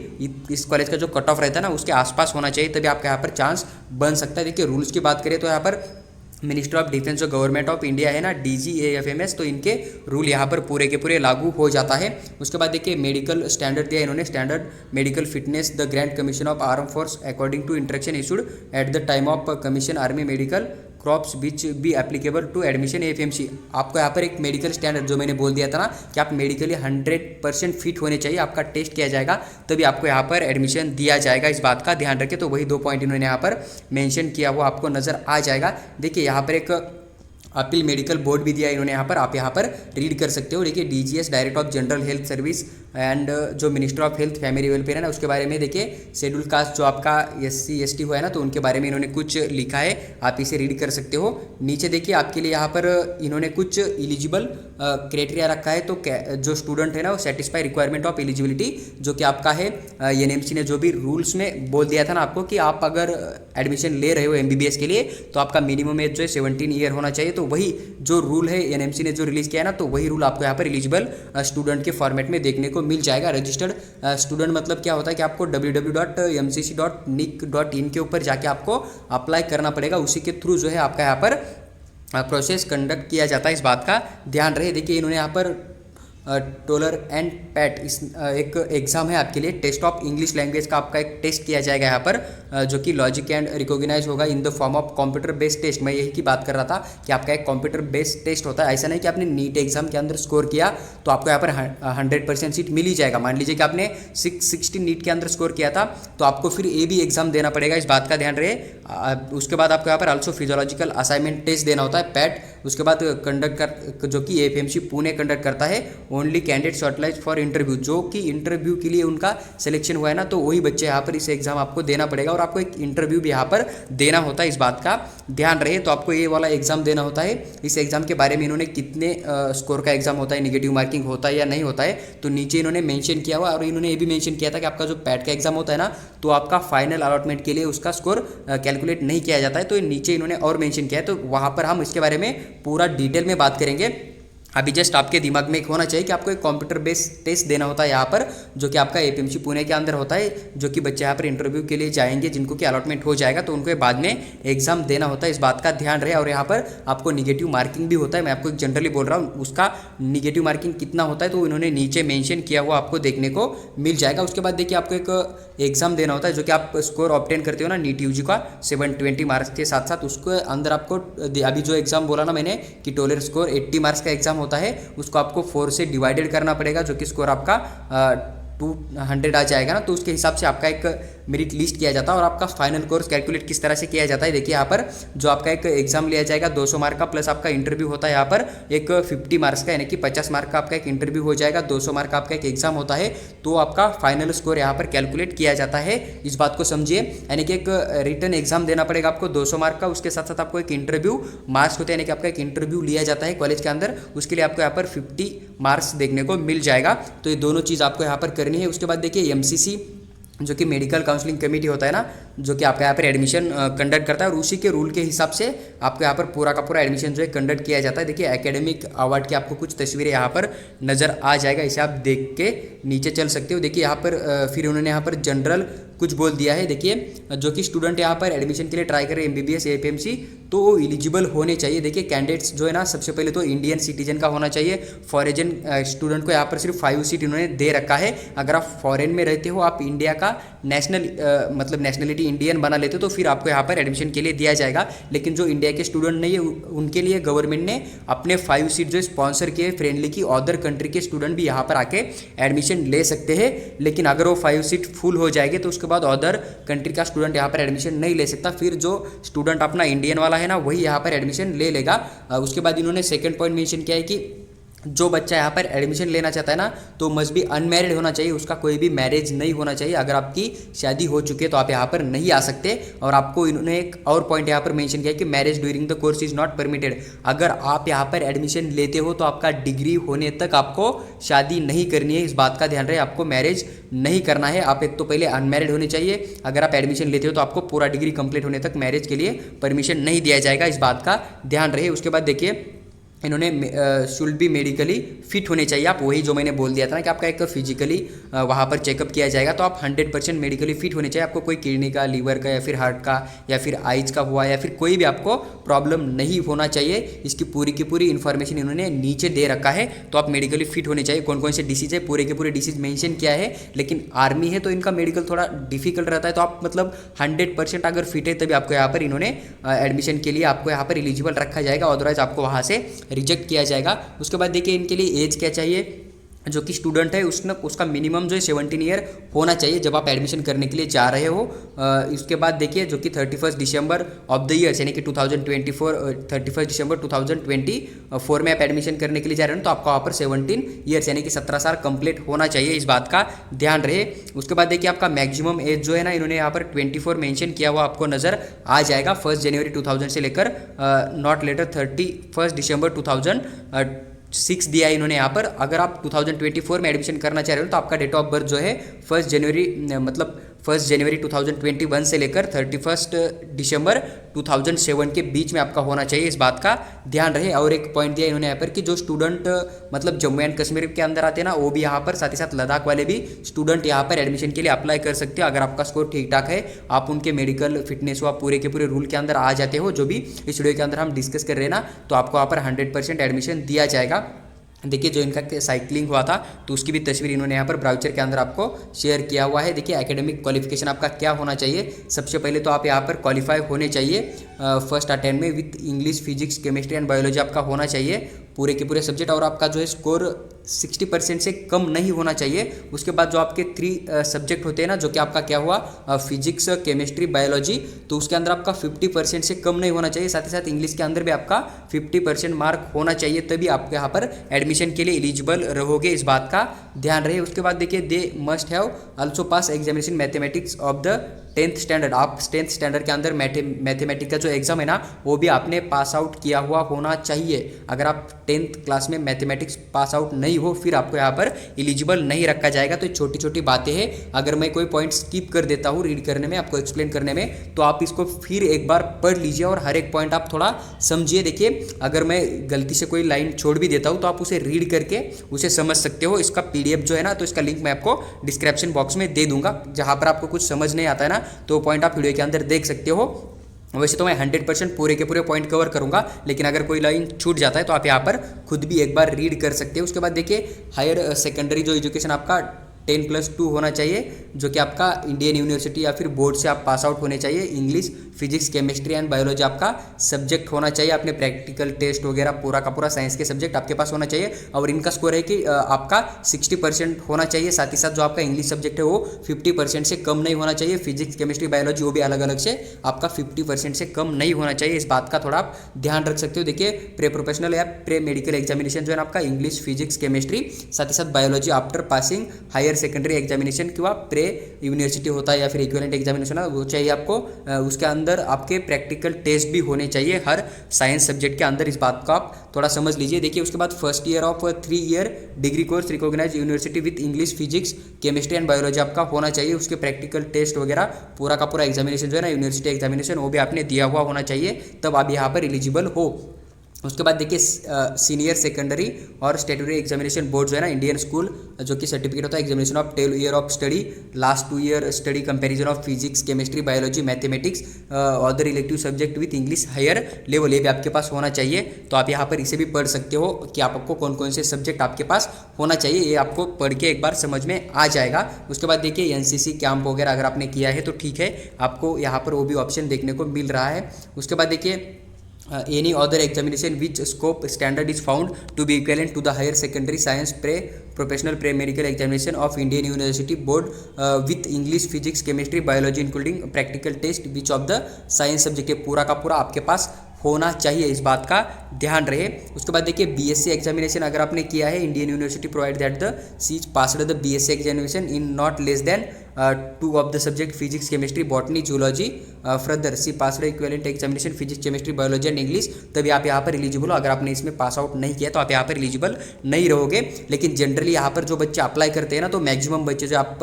इस कॉलेज का जो कट ऑफ रहता है ना उसके आसपास होना चाहिए, तभी आपका यहाँ पर चांस बन सकता है। देखिए रूल्स की बात करें तो यहाँ पर मिनिस्ट्री ऑफ डिफेंस जो गवर्नमेंट ऑफ इंडिया है ना DGAFMS, तो इनके रूल यहाँ पर पूरे के पूरे लागू हो जाता है। उसके बाद देखिए मेडिकल स्टैंडर्ड दिया इन्होंने, standard medical fitness the grand commission of arm force according to instruction issued at the time of commission army medical crops which be applicable to admission FMC। आपको यहाँ पर एक मेडिकल स्टैंडर्ड जो मैंने बोल दिया था ना कि आप मेडिकली 100% फिट होने चाहिए, आपका टेस्ट किया जाएगा तभी आपको यहाँ पर एडमिशन दिया जाएगा, इस बात का ध्यान रखें। तो वही 2 पॉइंट इन्होंने यहाँ पर मेंशन किया हुआ आपको नज़र आ जाएगा। देखिए यहाँ पर एक अपील मेडिकल बोर्ड भी दिया इन्होंने यहाँ पर, आप यहाँ पर रीड कर सकते हो। देखिए DGS director of general health service and जो minister of health family welfare है ना उसके बारे में देखिए शेड्यूल कास्ट जो आपका SC ST हुआ है ना तो उनके बारे में इन्होंने कुछ लिखा है, आप इसे रीड कर सकते हो। नीचे देखिए आपके लिए यहाँ पर इन्होंने कुछ एलिजिबल क्राइटेरिया रखा है, तो जो स्टूडेंट है ना वो सेटिस्फाई रिक्वायरमेंट ऑफ एलिजिबिलिटी, जो कि आपका है NMC ने जो भी रूल्स में बोल दिया था ना आपको कि आप अगर एडमिशन ले रहे हो MBBS के लिए तो आपका मिनिमम एज जो है 17 ईयर होना चाहिए। तो वही जो रूल है NMC ने जो रिलीज़ किया है ना तो वही रूल आपको यहाँ पर एलिजिबल स्टूडेंट के फॉर्मेट में देखने को मिल जाएगा। रजिस्टर्ड स्टूडेंट मतलब क्या होता है कि आपको www.mcc.nic.in के ऊपर जाके आपको अप्लाई करना पड़ेगा, उसी के थ्रू जो है आपका यहाँ पर प्रोसेस कंडक्ट किया जाता है, इस बात का ध्यान रहे। देखिए इन्होंने यहाँ पर टोलर एंड पैट इस एक एग्ज़ाम है आपके लिए, टेस्ट ऑफ इंग्लिश लैंग्वेज का आपका एक टेस्ट किया जाएगा यहाँ पर, जो कि लॉजिक एंड रिकॉग्नाइज होगा in the form of computer based test. मैं यही की बात कर रहा था कि आपका एक कंप्यूटर बेस्ड टेस्ट होता है। ऐसा नहीं कि आपने नीट एग्जाम के अंदर स्कोर किया तो आपको यहाँ पर 100% सीट मिल ही जाएगा। मान लीजिए कि आपने 660 नीट के अंदर स्कोर किया था तो आपको फिर ए भी एग्जाम देना पड़ेगा, इस बात का ध्यान रहे। उसके बाद आपको यहाँ पर ऑल्सो फिजियोलॉजिकल असाइनमेंट टेस्ट देना होता है, पैट। उसके बाद कंडक्ट कर जो कि एफएमसी पुणे कंडक्ट करता है, ओनली कैंडिडेट शॉर्टलाइज फॉर इंटरव्यू, जो कि इंटरव्यू के लिए उनका सिलेक्शन हुआ है ना, तो वही बच्चे यहाँ पर इस एग्जाम आपको देना पड़ेगा और आपको एक इंटरव्यू भी यहाँ पर देना होता है, इस बात का ध्यान रहे। तो आपको ये वाला एग्जाम देना होता है। इस एग्जाम के बारे में इन्होंने कितने स्कोर का एग्जाम होता है, नेगेटिव मार्किंग होता है या नहीं होता है, तो नीचे इन्होंने मेंशन किया हुआ। और इन्होंने ये भी मेंशन किया था कि आपका जो पैट का एग्जाम होता है ना, तो आपका फाइनल अलॉटमेंट के लिए उसका स्कोर कैलकुलेट नहीं किया जाता है, तो नीचे इन्होंने और मेंशन किया है। तो वहाँ पर हम इसके बारे में पूरा डिटेल में बात करेंगे। अभी जस्ट आपके दिमाग में एक होना चाहिए कि आपको एक कंप्यूटर बेस्ड टेस्ट देना होता है यहाँ पर, जो कि आपका एपीएमसी पुणे के अंदर होता है, जो कि बच्चे यहाँ पर इंटरव्यू के लिए जाएंगे, जिनको कि अलॉटमेंट हो जाएगा तो उनको बाद में एग्जाम देना होता है, इस बात का ध्यान रहे। और यहाँ पर आपको निगेटिव मार्किंग भी होता है, मैं आपको एक जनरली बोल रहा हूँ, उसका निगेटिव मार्किंग कितना होता है तो इन्होंने नीचे मेंशन किया हुआ आपको देखने को मिल जाएगा। उसके बाद देखिए आपको एक एग्जाम देना होता है, जो कि आप स्कोर ऑब्टेन करते हो ना नीट यूजी का 720 मार्क्स के साथ साथ, उसके अंदर आपको अभी जो एग्जाम बोला ना मैंने कि टोलर स्कोर 80 मार्क्स का एग्जाम होता है, उसको आपको 4 से डिवाइडेड करना पड़ेगा, जो कि स्कोर आपका 200 आ जाएगा ना, तो उसके हिसाब से आपका एक मेरिट लिस्ट किया जाता है और आपका फाइनल कोर्स कैलकुलेट किस तरह से किया जाता है। देखिए यहाँ पर जो आपका एक एग्जाम लिया जाएगा 200 मार्क का, प्लस आपका इंटरव्यू होता है यहाँ पर एक 50 मार्क्स का, यानी कि 50 मार्क का आपका एक इंटरव्यू हो जाएगा, 200 मार्क का आपका एक एग्जाम होता है, तो आपका फाइनल स्कोर यहाँ पर कैलकुलेट किया जाता है, इस बात को समझिए। यानी कि एक रिटन एग्जाम देना पड़ेगा आपको 200 मार्क का, उसके साथ साथ आपको एक इंटरव्यू मार्क्स होते हैं, यानी कि आपका एक इंटरव्यू लिया जाता है कॉलेज के अंदर, उसके लिए आपको यहाँ पर 50 मार्क्स देखने को मिल जाएगा। तो ये दोनों चीज़ आपको यहाँ पर करनी है। उसके बाद देखिए एमसीसी जो कि मेडिकल काउंसलिंग कमेटी होता है ना, जो कि आपका यहाँ पर एडमिशन कंडक्ट करता है, और उसी के रूल के हिसाब से आपको यहाँ पर पूरा का पूरा एडमिशन जो है कंडक्ट किया जाता है। देखिए एकेडमिक अवार्ड की आपको कुछ तस्वीरें यहाँ पर नज़र आ जाएगा, इसे आप देख के नीचे चल सकते हो। देखिए यहाँ पर फिर उन्होंने यहाँ पर जनरल कुछ बोल दिया है। देखिए जो कि स्टूडेंट यहाँ पर एडमिशन के लिए ट्राई करें एमबीबीएस एपीएमसी, तो वो एलिजिबल होने चाहिए। देखिए कैंडिडेट्स जो है ना, सबसे पहले तो इंडियन सिटीजन का होना चाहिए। फॉरेन स्टूडेंट को यहाँ पर सिर्फ 5 सीट इन्होंने दे रखा है। अगर आप फॉरेन में रहते हो, आप इंडिया का नेशनल मतलब नेशनलिटी इंडियन बना लेते हो, तो फिर आपको यहाँ पर एडमिशन के लिए दिया जाएगा। लेकिन जो इंडिया के स्टूडेंट नहीं है, उनके लिए गवर्नमेंट ने अपने 5 सीट जो स्पॉन्सर किए फ्रेंडली की, अदर कंट्री के स्टूडेंट भी यहाँ पर आके एडमिशन ले सकते हैं। लेकिन अगर वो 5 सीट फुल हो जाएगी तो उसके बाद अदर कंट्री का स्टूडेंट यहाँ पर एडमिशन नहीं ले सकता। फिर जो स्टूडेंट अपना इंडियन वाला है ना, वही यहाँ पर एडमिशन ले लेगा। उसके बाद इन्होंने सेकंड पॉइंट मेंशन किया है कि जो बच्चा यहाँ पर एडमिशन लेना चाहता है ना, तो मस्ट बी अनमैरिड होना चाहिए, उसका कोई भी मैरिज नहीं होना चाहिए। अगर आपकी शादी हो चुकी है तो आप यहाँ पर नहीं आ सकते। और आपको इन्होंने एक और पॉइंट यहाँ पर मेंशन किया कि marriage during the course is not permitted. अगर आप यहाँ पर एडमिशन लेते हो तो आपका डिग्री होने तक आपको शादी नहीं करनी है, इस बात का ध्यान रहे। आपको मैरिज नहीं करना है, आप एक तो पहले अनमैरिड होने चाहिए। अगर आप एडमिशन लेते हो तो आपको पूरा डिग्री कंप्लीट होने तक मैरिज के लिए परमिशन नहीं दिया जाएगा, इस बात का ध्यान रहे। उसके बाद देखिए इन्होंने शुड बी मेडिकली फिट होने चाहिए। आप वही जो मैंने बोल दिया था ना कि आपका एक फिजिकली वहाँ पर चेकअप किया जाएगा, तो आप 100% मेडिकली फिट होने चाहिए। आपको कोई किडनी का, लीवर का या फिर हार्ट का या फिर आइज का हुआ या फिर कोई भी आपको प्रॉब्लम नहीं होना चाहिए। इसकी पूरी की पूरी इन्फॉर्मेशन इन्होंने नीचे दे रखा है। तो आप मेडिकली फिट होने चाहिए। कौन कौन से डिसीज़ है, पूरे के पूरे डिसीज़ मेंशन किया है। लेकिन आर्मी है तो इनका मेडिकल थोड़ा डिफिकल्ट रहता है, तो आप मतलब 100% अगर फिट है तभी आपको यहाँ पर इन्होंने एडमिशन के लिए आपको यहाँ पर एलिजिबल रखा जाएगा, अदरवाइज आपको वहाँ से रिजेक्ट किया जाएगा। उसके बाद देखिए इनके लिए एज क्या चाहिए, जो कि स्टूडेंट है उसका मिनिमम जो है 17 ईयर होना चाहिए जब आप एडमिशन करने के लिए जा रहे हो। इसके बाद देखिए जो कि 31 दिसंबर ऑफ द ईयर यानी कि 2024 31 दिसंबर 2024 में आप एडमिशन करने के लिए जा रहे हो, तो आपका वहाँ पर 17 ईयर्स यानी कि 17 साल कंप्लीट होना चाहिए, इस बात का ध्यान रहे। उसके बाद देखिए आपका मैक्सिमम एज जो है ना, इन्होंने यहाँ पर 24 मेंशन किया हुआ आपको नज़र आ जाएगा। 1 जनवरी 2000 से लेकर नॉट लेटर 31 दिसंबर 2006 दिया है इन्होंने यहाँ पर। अगर आप 2024 में एडमिशन करना चाह रहे हो तो आपका डेट ऑफ बर्थ जो है 1 जनवरी 2021 से लेकर 31 दिसंबर 2007 के बीच में आपका होना चाहिए, इस बात का ध्यान रहे। और एक पॉइंट दिया इन्होंने यहाँ पर कि जो स्टूडेंट मतलब जम्मू एंड कश्मीर के अंदर आते हैं ना, वो भी यहाँ पर, साथ ही साथ लद्दाख वाले भी स्टूडेंट यहाँ पर एडमिशन के लिए अप्लाई कर सकते हो। अगर आपका स्कोर ठीक ठाक है, आप उनके मेडिकल फिटनेस व पूरे के पूरे रूल के अंदर आ जाते हो, जो भी इस वीडियो के अंदर हम डिस्कस कर रहे हैं ना, तो आपको यहाँ पर 100% एडमिशन दिया जाएगा। देखिए जो इनका साइकिलिंग हुआ था तो उसकी भी तस्वीर इन्होंने यहाँ पर ब्राउचर के अंदर आपको शेयर किया हुआ है। देखिए एकेडमिक क्वालिफिकेशन आपका क्या होना चाहिए। सबसे पहले तो आप यहाँ पर क्वालिफाई होने चाहिए फर्स्ट अटेम्प्ट में with English, physics, chemistry and biology आपका होना चाहिए पूरे के पूरे सब्जेक्ट, और आपका जो है स्कोर 60% से कम नहीं होना चाहिए। उसके बाद जो आपके 3 सब्जेक्ट होते हैं ना, जो कि आपका क्या हुआ फिजिक्स, केमिस्ट्री, बायोलॉजी, तो उसके अंदर आपका 50% से कम नहीं होना चाहिए। साथ ही साथ इंग्लिश के अंदर भी आपका 50% मार्क होना चाहिए, तभी आप यहाँ पर एडमिशन के लिए एलिजिबल रहोगे, इस बात का ध्यान रहे। उसके बाद देखिए they must have also pass examination mathematics of the 10th standard. आप 10th स्टैंडर्ड के अंदर मैथमेटिक्स का जो एग्जाम है ना, वो भी आपने पास आउट किया हुआ होना चाहिए। अगर आप 10th क्लास में मैथमेटिक्स पास आउट नहीं हो, फिर आपको यहाँ पर एलिजिबल नहीं रखा जाएगा। तो छोटी छोटी बातें हैं, अगर मैं कोई पॉइंट स्किप कर देता हूँ रीड करने में, आपको एक्सप्लेन करने में, तो आप इसको फिर एक बार पढ़ लीजिए और हर एक पॉइंट आप थोड़ा समझिए। देखिए अगर मैं गलती से कोई लाइन छोड़ भी देता हूँ तो आप उसे रीड करके उसे समझ सकते हो। इसका PDF जो है ना, तो इसका लिंक मैं आपको डिस्क्रिप्शन बॉक्स में दे दूंगा। जहाँ पर आपको कुछ समझ नहीं आता है ना, तो पॉइंट आप वीडियो के अंदर देख सकते हो। वैसे तो मैं 100% पूरे के पूरे पॉइंट कवर करूंगा, लेकिन अगर कोई लाइन छूट जाता है तो आप यहाँ पर खुद भी एक बार रीड कर सकते हो। उसके बाद देखिए हायर सेकेंडरी जो एजुकेशन आपका 10+2 होना चाहिए, जो कि आपका इंडियन यूनिवर्सिटी या फिर बोर्ड से आप पास आउट होने चाहिए। English, physics, chemistry and biology आपका सब्जेक्ट होना चाहिए। आपने प्रैक्टिकल टेस्ट वगैरह पूरा का पूरा साइंस के सब्जेक्ट आपके पास होना चाहिए, और इनका स्कोर है कि आपका 60% होना चाहिए। साथ ही साथ जो आपका इंग्लिश सब्जेक्ट है वो 50% से कम नहीं होना चाहिए। फिजिक्स, केमिस्ट्री, बायोलॉजी वो भी अलग अलग से आपका 50% से कम नहीं होना चाहिए, इस बात का थोड़ा आप ध्यान रख सकते हो। देखिए प्रे प्रोफेशनल या प्रे मेडिकल एग्जामिनेशन जो है आपका इंग्लिश, फिजिक्स, केमिस्ट्री, साथ ही साथ biology after passing higher secondary examination किंवा प्रे यूनिवर्सिटी होता है या फिर इक्विवेलेंट एग्जामिनेशन है, वो चाहिए आपको। उसके अंदर आपके प्रैक्टिकल टेस्ट भी होने चाहिए हर साइंस सब्जेक्ट के अंदर, इस बात का आप थोड़ा समझ लीजिए। देखिए उसके बाद first year of 3 year degree course recognise university with English, physics, chemistry and biology आपका होना चाहिए। उसके प्रैक्टिकल टेस्ट वगैरह पूरा का पूरा एग्जामिनेशन जो है ना, यूनिवर्सिटी एग्जामिनेशन, वो भी आपने दिया हुआ होना चाहिए, तब आप यहाँ पर एलिजिबल हो। उसके बाद देखिए सीनियर सेकेंडरी और स्टेटरी एग्जामिनेशन बोर्ड जो है ना, इंडियन स्कूल, जो कि सर्टिफिकेट होता है examination of 12 year of study, last 2 year study comparison of physics, chemistry, biology, mathematics, other elective subject with English higher level, ये भी आपके पास होना चाहिए। तो आप यहाँ पर इसे भी पढ़ सकते हो कि आपको कौन कौन से सब्जेक्ट आपके पास होना चाहिए, ये आपको पढ़ के एक बार समझ में आ जाएगा। उसके बाद देखिए NCC कैंप वगैरह अगर आपने किया है तो ठीक है, आपको यहाँ पर वो भी ऑप्शन देखने को मिल रहा है। उसके बाद देखिए any other examination which scope standard is found to be equivalent to the higher secondary science professional pre-medical examination of Indian University Board with English, Physics, Chemistry, Biology including practical test which of the science subject है, पूरा का पूरा आपके पास होना चाहिए, इस बात का ध्यान रहे। उसके बाद देखिए BSc एग्जामिनेशन अगर आपने किया है, Indian university provide that the sees passed the BSc examination in not less than 2 of the subject physics, chemistry, botany, zoology, further see passed equivalent examination physics, chemistry, biology and English, तभी आप यहाँ पर eligible हो। अगर आपने इसमें pass out नहीं किया तो आप यहाँ पर एलिजिबल नहीं रहोगे। लेकिन जनरली यहाँ पर जो बच्चे अप्लाई करते हैं ना, तो मैक्सिमम बच्चे जो आप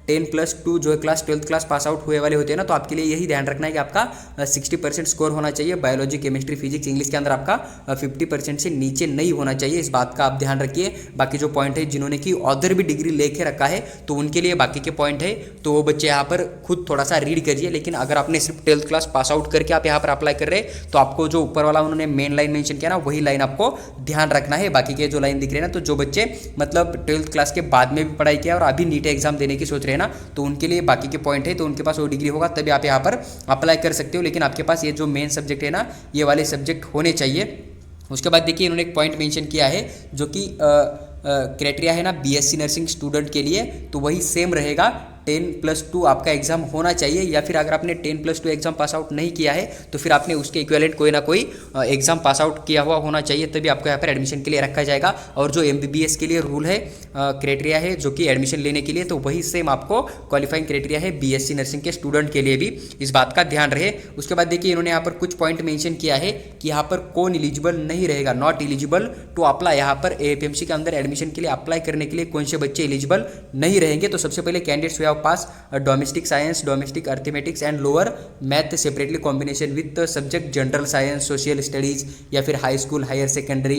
10+2 जो class 12th class pass out हुए वाले होते हैं ना, तो आपके लिए यही ध्यान रखना है कि आपका 60% स्कोर होना चाहिए। बायोलॉजी, केमिस्ट्री, फिजिक्स, इंग्लिश के अंदर आपका 50% से नीचे नहीं होना चाहिए, इस बात का आप ध्यान रखिए। बाकी जो पॉइंट है, जिन्होंने की अदर भी डिग्री लेके रखा है तो उनके लिए बाकी के पॉइंट है, तो वो बच्चे यहाँ पर खुद थोड़ा सा रीड करिए। लेकिन अगर आपने सिर्फ 12th क्लास पास आउट करके आप यहाँ पर अप्लाई कर रहे हैं, तो आपको जो ऊपर वाला उन्होंने मेन लाइन मेंशन किया ना, वही लाइन आपको ध्यान रखना है। बाकी के जो लाइन दिख रहे हैं ना, तो जो बच्चे मतलब 12th क्लास के बाद में भी पढ़ाई किया और अभी नीट एग्जाम देने की सोच रहे हैं ना, तो उनके लिए बाकी के पॉइंट है, तो उनके पास वो डिग्री होगा तभी आप यहाँ पर अप्लाई कर सकते हो। लेकिन आपके पास ये जो मेन सब्जेक्ट है ना, ये वाले सब्जेक्ट होने चाहिए। उसके बाद देखिए इन्होंने एक पॉइंट मेंशन किया है, जो कि क्राइटेरिया है ना BSc नर्सिंग स्टूडेंट के लिए, तो वही सेम रहेगा। 10+2 आपका एग्जाम होना चाहिए, या फिर अगर आपने 10+2 एग्जाम पास आउट नहीं किया है तो फिर आपने उसके इक्विवेलेंट कोई ना कोई एग्जाम पास आउट किया हुआ होना चाहिए, तभी आपको यहाँ पर एडमिशन के लिए रखा जाएगा। और जो MBBS के लिए रूल है, क्राइटेरिया है जो कि एडमिशन लेने के लिए, तो वही सेम आपको क्वालिफाइंग क्राइटेरिया है BSc नर्सिंग के स्टूडेंट के लिए भी, इस बात का ध्यान रहे। उसके बाद देखिए इन्होंने यहाँ पर कुछ पॉइंट मेंशन किया है कि यहाँ पर कौन एलिजिबल नहीं रहेगा, नॉट एलिजिबल टू अप्लाई। यहाँ पर AFMC के अंदर एडमिशन के लिए अप्लाई करने के लिए कौन से बच्चे एलिजिबल नहीं रहेंगे। तो सबसे पहले कैंडिडेट्स वे have pass domestic science, domestic arithmetics and lower math separately combination with subject general science, social studies या फिर high school, higher secondary,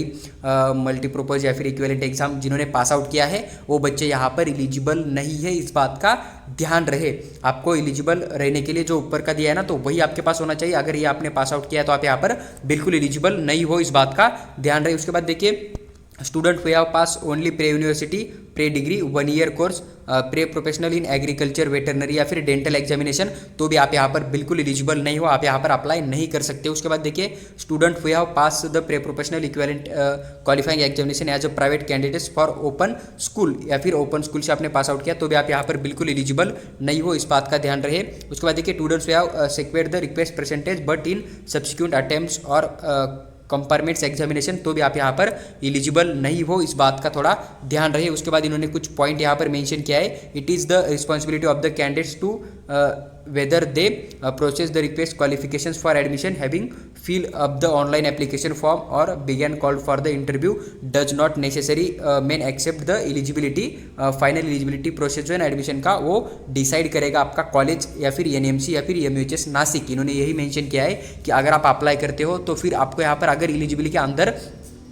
multipurpose या फिर इक्विवेलेंट एग्जाम जिन्होंने पास आउट किया है वो बच्चे यहाँ पर एलिजिबल नहीं है। इस बात का ध्यान रहे। आपको एलिजिबल रहने के लिए जो ऊपर का दिया है ना तो वही आपके पास होना चाहिए। अगर ये आपने पास आउट किया है तो आप यहाँ पर बिल्कुल एलिजिबल नहीं हो, इस बात का ध्यान रहे। उसके बाद देखिए student who have pass only pre university, pre degree, 1 year course, pre professional in agriculture, veterinary या फिर डेंटल एग्जामिनेशन, तो भी आप यहाँ पर बिल्कुल एलिजिबल नहीं हो, आप यहाँ पर अप्लाई नहीं कर सकते। उसके बाद देखिए student who have pass the pre professional equivalent qualifying examination as a private candidates for open school, या फिर ओपन स्कूल से आपने पास आउट किया तो भी आप यहाँ पर बिल्कुल एलिजिबल नहीं हो, इस बात का ध्यान रहे। उसके बाद देखिए students who have secured the request percentage but in subsequent attempts और कंपार्टमेंट्स एग्जामिनेशन, तो भी आप यहाँ पर एलिजिबल नहीं हो, इस बात का थोड़ा ध्यान रहे। उसके बाद इन्होंने कुछ पॉइंट यहाँ पर मेंशन किया है। It is the responsibility of the candidates to whether they process the request qualifications for admission having fill up the online application form or began called for the interview does not necessary mean accept the eligibility, final eligibility process जो है ना admission का वो decide करेगा आपका college या फिर NMC या फिर एमयूएचएस नासिक। इन्होंने यही मेंशन किया है कि अगर आप अप्लाई करते हो तो फिर आपको यहाँ पर अगर एलिजिबिलिटी के अंदर